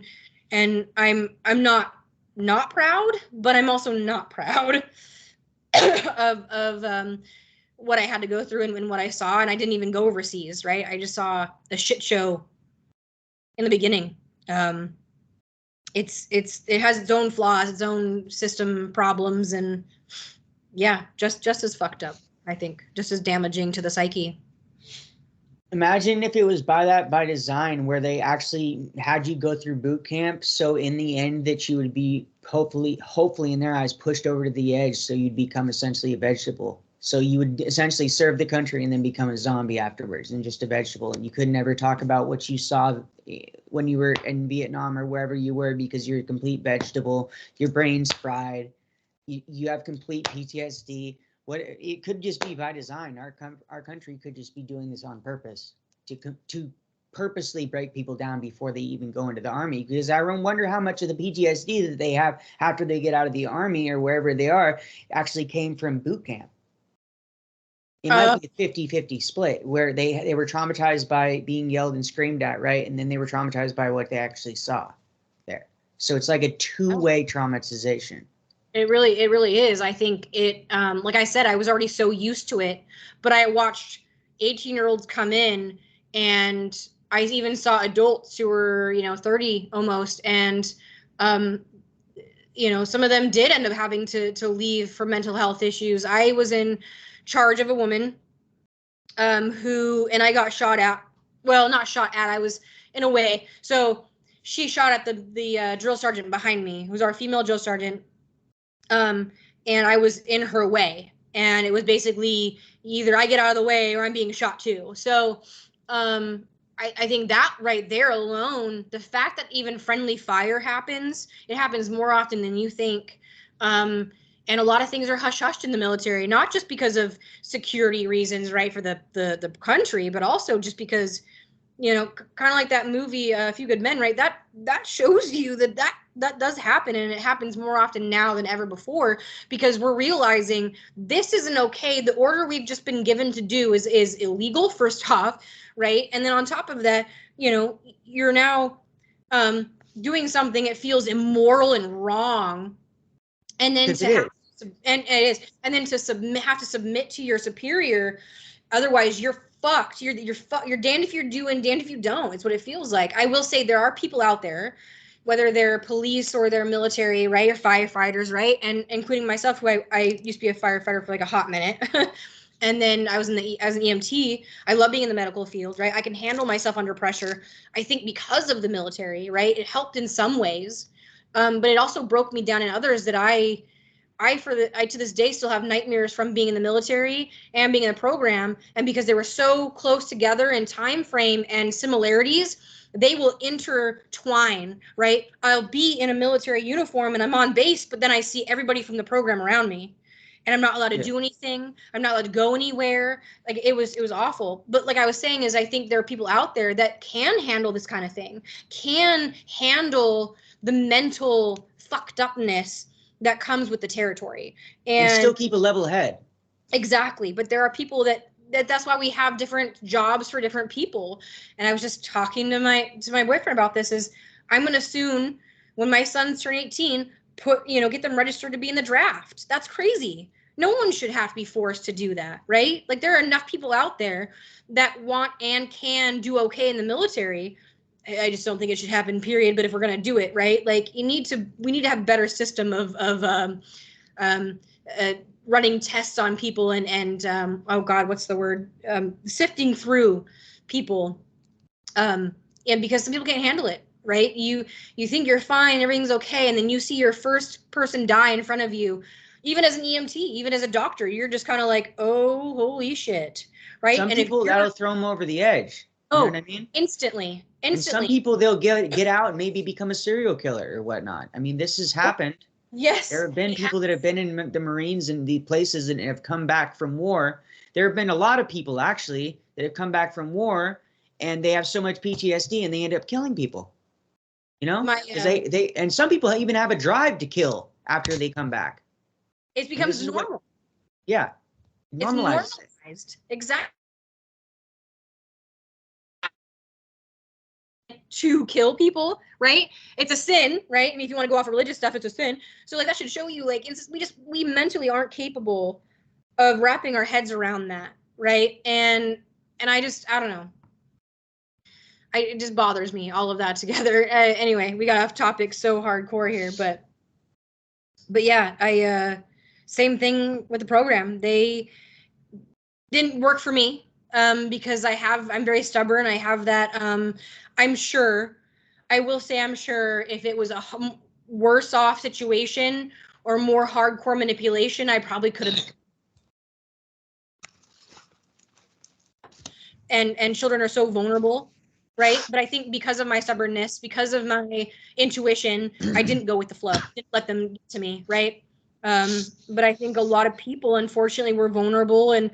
[SPEAKER 2] I'm not proud, but I'm also not proud of what I had to go through and what I saw. And I didn't even go overseas, right? I just saw a shit show in the beginning. It has its own flaws, its own system problems, and yeah, just as fucked up, I think, just as damaging to the psyche.
[SPEAKER 1] Imagine if it was by design, where they actually had you go through boot camp, so in the end that you would be hopefully in their eyes pushed over to the edge, so you'd become essentially a vegetable. So you would essentially serve the country and then become a zombie afterwards, and just a vegetable, and you could never talk about what you saw when you were in Vietnam or wherever you were, because you're a complete vegetable. Your brain's fried. You have complete PTSD. It could just be by design. Our country could just be doing this on purpose to purposely break people down before they even go into the army. Because I wonder how much of the PTSD that they have after they get out of the army or wherever they are actually came from boot camp. It might be a 50-50 split, where they were traumatized by being yelled and screamed at, right? And then they were traumatized by what they actually saw there. So it's like a two-way traumatization.
[SPEAKER 2] It really is. I think it, like I said, I was already so used to it, but I watched 18-year-olds come in, and I even saw adults who were, 30 almost. And, some of them did end up having to leave for mental health issues. I was in charge of a woman, and I got shot at. Well, not shot at, I was in a way. So she shot at the drill sergeant behind me, who's our female drill sergeant. And I was in her way, and it was basically either I get out of the way or I'm being shot too. So I think that right there alone, the fact that even friendly fire happens, it happens more often than you think. And a lot of things are hush-hushed in the military, not just because of security reasons, right, for the country, but also just because, kind of like that movie, A Few Good Men, right? That shows you that does happen, and it happens more often now than ever before, because we're realizing this isn't okay. The order we've just been given to do is illegal, first off, right? And then on top of that, you're now doing something that feels immoral and wrong, and then and it is, and then to have to submit to your superior. Otherwise, you're fucked. You're damned if you do and damned if you don't. It's what it feels like. I will say there are people out there, whether they're police or they're military, right, or firefighters, right, and including myself, who I used to be a firefighter for like a hot minute, And then I was as an EMT. I love being in the medical field, right? I can handle myself under pressure. I think because of the military, right? It helped in some ways, but it also broke me down in others that I to this day still have nightmares from being in the military and being in the program. And because they were so close together in time frame and similarities, they will intertwine, right? I'll be in a military uniform and I'm on base, but then I see everybody from the program around me. And I'm not allowed to do anything. I'm not allowed to go anywhere. Like it was awful. But like I was saying, is I think there are people out there that can handle this kind of thing, can handle the mental fucked upness that comes with the territory,
[SPEAKER 1] and still keep a level head.
[SPEAKER 2] Exactly. But there are people that's why we have different jobs for different people. And I was just talking to my boyfriend about this. Is I'm gonna soon, when my sons turn 18, get them registered to be in the draft. That's crazy. No one should have to be forced to do that, right? Like there are enough people out there that want and can do okay in the military. I just don't think it should happen, period. But if we're gonna do it, right, like we need to have a better system of running tests on people and oh God, what's the word? Sifting through people, and because some people can't handle it, right? You think you're fine, everything's okay, and then you see your first person die in front of you. Even as an EMT, even as a doctor, you're just kind of like, oh, holy shit, right?
[SPEAKER 1] Some people, that'll throw them over the edge. You know what I mean?
[SPEAKER 2] Instantly.
[SPEAKER 1] And some people, they'll get out and maybe become a serial killer or whatnot. I mean, this has happened.
[SPEAKER 2] Yes.
[SPEAKER 1] There have been people that have been in the Marines and the places and have come back from war. There have been a lot of people, actually, that have come back from war and they have so much PTSD and they end up killing people. You know? Because they and some people even have a drive to kill after they come back.
[SPEAKER 2] It becomes normal.
[SPEAKER 1] Normalized.
[SPEAKER 2] It's normalized. Exactly. To kill people, right? It's a sin, right? I mean, if you want to go off religious stuff, it's a sin. So like that should show you, like, we mentally aren't capable of wrapping our heads around that, right? And I don't know. It just bothers me, all of that together. Anyway, we got off topic so hardcore here, but yeah, same thing with the program. They didn't work for me because I'm very stubborn. I have that. I'm sure if it was a worse off situation or more hardcore manipulation, I probably could have. And children are so vulnerable, right? But I think because of my stubbornness, because of my intuition, I didn't go with the flow. Didn't let them get to me, right? But I think a lot of people, unfortunately, were vulnerable and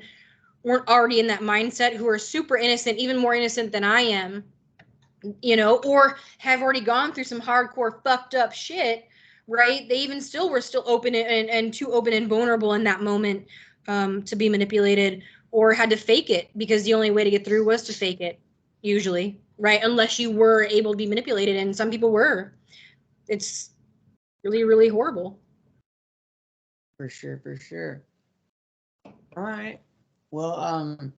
[SPEAKER 2] weren't already in that mindset, who are super innocent, even more innocent than I am, or have already gone through some hardcore fucked up shit, right? They even still were open and too open and vulnerable in that moment to be manipulated, or had to fake it because the only way to get through was to fake it, usually, right? Unless you were able to be manipulated, and some people were. It's really, really horrible.
[SPEAKER 1] For sure. All right. Well,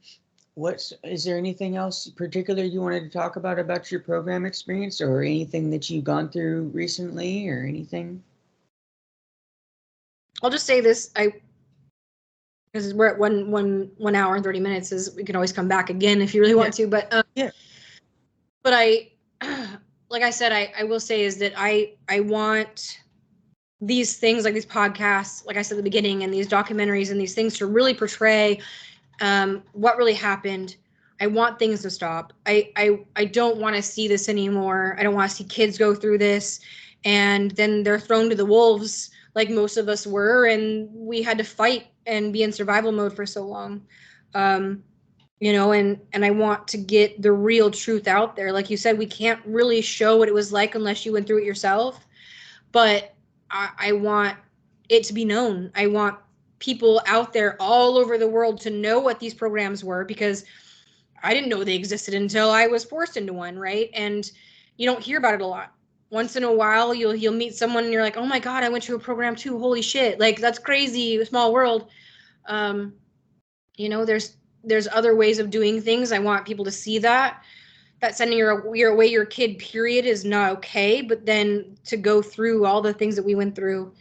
[SPEAKER 1] is there anything else particular you wanted to talk about your program experience, or anything that you've gone through recently, or anything?
[SPEAKER 2] I'll just say this, because we're at 1 hour and 30 minutes, we can always come back again if you really want to, but but like I said, I will say is that I want these things, like these podcasts, like I said at the beginning, and these documentaries and these things to really portray what really happened. I want things to stop. I don't want to see this anymore. I don't want to see kids go through this and then they're thrown to the wolves like most of us were, and we had to fight and be in survival mode for so long. And I want to get the real truth out there. Like you said, we can't really show what it was like unless you went through it yourself. But I want it to be known. I want people out there all over the world to know what these programs were, because I didn't know they existed until I was forced into one, right? And you don't hear about it a lot. Once in a while, you'll meet someone and you're like, oh my God, I went to a program too. Holy shit. Like, that's crazy. Small world. There's other ways of doing things. I want people to see that sending away your kid, period, is not okay. But then to go through all the things that we went through,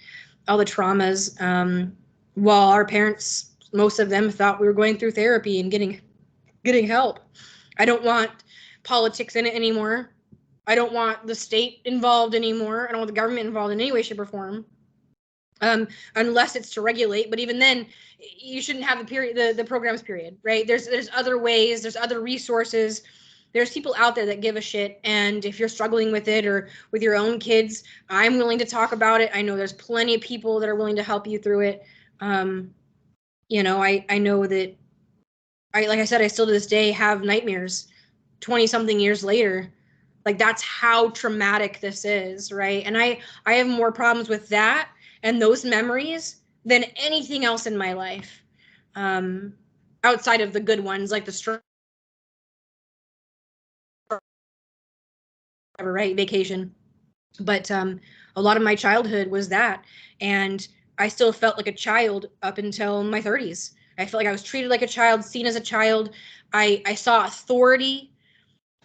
[SPEAKER 2] all the traumas, while our parents most of them thought we were going through therapy and getting help. I don't want politics in it anymore. I don't want the state involved anymore. I don't want the government involved in any way, shape, or form. Unless it's to regulate, but even then, you shouldn't have the programs period, right? There's other ways, there's other resources, there's people out there that give a shit, and if you're struggling with it or with your own kids, I'm willing to talk about it. I know there's plenty of people that are willing to help you through it. You know, I know that like I said, I still to this day have nightmares 20 something years later. Like, that's how traumatic this is, right? And I have more problems with that and those memories than anything else in my life, outside of the good ones, like the right, vacation. But a lot of my childhood was that, and I still felt like a child up until my 30s. I felt like I was treated like a child, seen as a child. I saw authority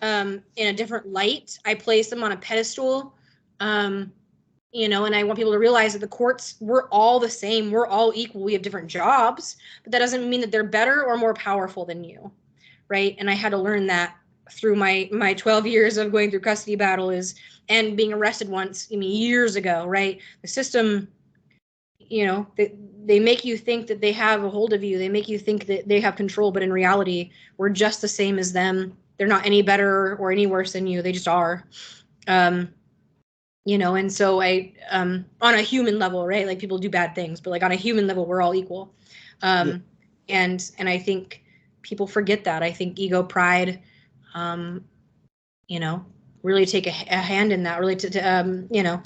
[SPEAKER 2] in a different light. I placed them on a pedestal. You know, and I want people to realize that the courts, we're all the same. We're all equal. We have different jobs, but that doesn't mean that they're better or more powerful than you, right? And I had to learn that through my 12 years of going through custody battles and being arrested once, I mean, years ago, right? The system, you know, they make you think that they have a hold of you. They make you think that they have control, but in reality, we're just the same as them. They're not any better or any worse than you. They just are. You know, and so I, on a human level, right? Like, people do bad things, but like on a human level, we're all equal. Yeah. And I think people forget that. I think ego, pride, you know, really take a hand in that, really to you know,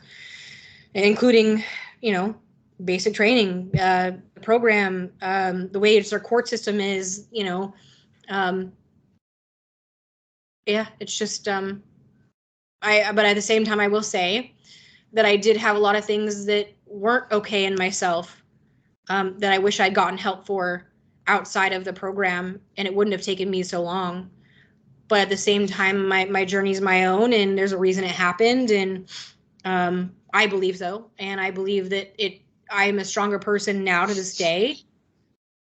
[SPEAKER 2] including, you know, basic training, program, the way our court system is, you know, yeah, it's just, but at the same time, I will say that I did have a lot of things that weren't okay in myself, that I wish I'd gotten help for outside of the program, and it wouldn't have taken me so long. But at the same time, my journey's my own, and there's a reason it happened, and I believe so, and I believe that I am a stronger person now to this day.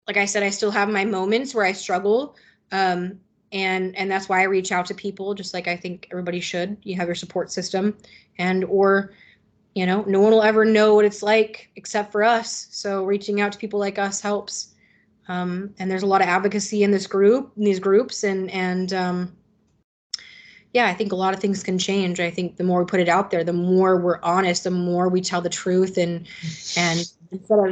[SPEAKER 2] Like I said, I still have my moments where I struggle, and that's why I reach out to people, just like I think everybody should. You have your support system, or you know, no one will ever know what it's like except for us. So reaching out to people like us helps. And there's a lot of advocacy in these groups, and yeah, I think a lot of things can change. I think the more we put it out there, the more we're honest, the more we tell the truth, and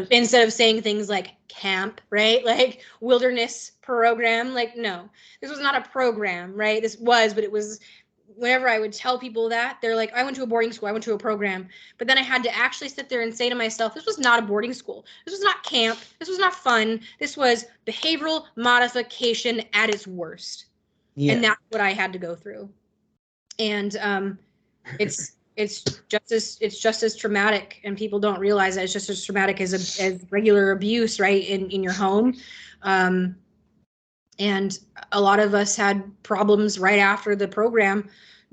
[SPEAKER 2] instead of saying things like camp, right? Like wilderness program, like, no, this was not a program, right? But it was, whenever I would tell people that, they're like, I went to a boarding school, I went to a program. But then I had to actually sit there and say to myself, this was not a boarding school. This was not camp. This was not fun. This was behavioral modification at its worst. Yeah. And that's what I had to go through. And it's just as traumatic, and people don't realize that it's just as traumatic as regular abuse, right, in your home. And a lot of us had problems right after the program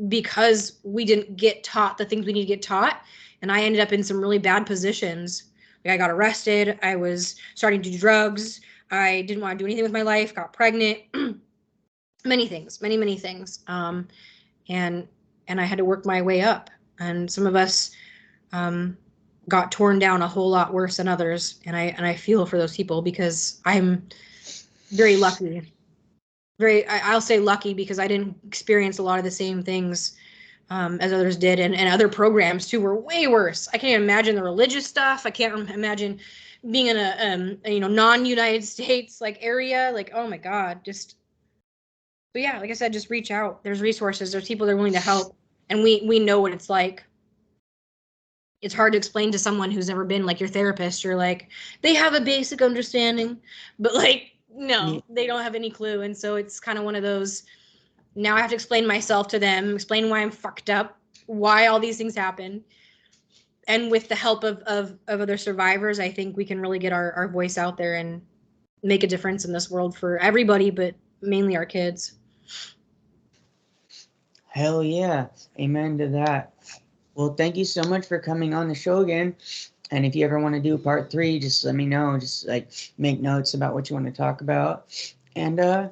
[SPEAKER 2] because we didn't get taught the things we need to get taught. And I ended up in some really bad positions. Like, I got arrested. I was starting to do drugs. I didn't want to do anything with my life, got pregnant, many things. And I had to work my way up. And some of us got torn down a whole lot worse than others. And I feel for those people, because I'm very lucky. I'll say lucky, because I didn't experience a lot of the same things as others did, and other programs too were way worse. I can't imagine the religious stuff. I can't imagine being in a non-United States like area. Like, oh my God, but yeah, like I said, just reach out. There's resources. There's people that are willing to help, and we know what it's like. It's hard to explain to someone who's never been, like your therapist. You're like, they have a basic understanding, but like, no, they don't have any clue. And so it's kind of one of those, now I have to explain myself to them, explain why I'm fucked up, why all these things happen. And with the help of other survivors, I think we can really get our voice out there and make a difference in this world for everybody, but mainly our kids.
[SPEAKER 1] Hell yeah. Amen to that. Well, thank you so much for coming on the show again. And if you ever want to do part 3, just let me know. Just like make notes about what you want to talk about. And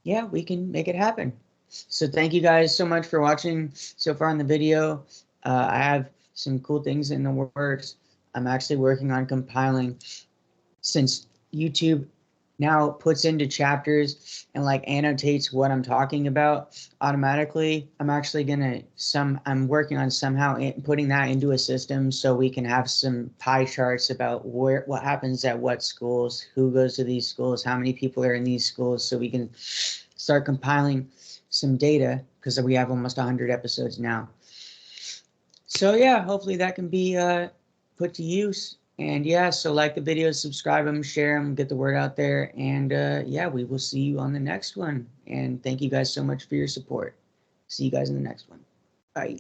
[SPEAKER 1] yeah, we can make it happen. So thank you guys so much for watching so far in the video. I have some cool things in the works. I'm actually working on compiling, since YouTube now puts into chapters and like annotates what I'm talking about automatically. I'm actually I'm working on somehow putting that into a system so we can have some pie charts about what happens at what schools, who goes to these schools, how many people are in these schools, so we can start compiling some data, because we have almost 100 episodes now. So yeah, hopefully that can be put to use. And yeah, so like the videos, subscribe them, share them, get the word out there. And yeah, we will see you on the next one. And thank you guys so much for your support. See you guys in the next one. Bye.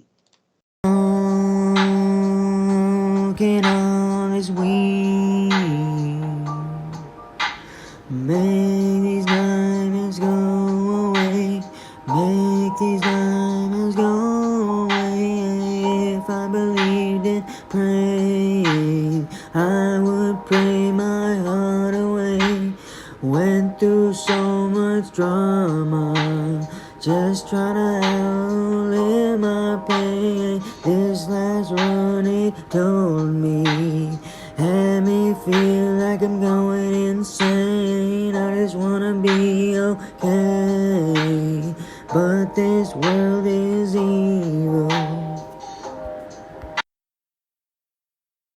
[SPEAKER 1] Walking on this wing, make these diamonds go away, make these diamonds go away. If I believed in praying, I would pray my heart away. Went through so much drama, just trying to outlive my pain. This last run it told me, had me feel like I'm going insane. I just wanna be okay, but this world is evil.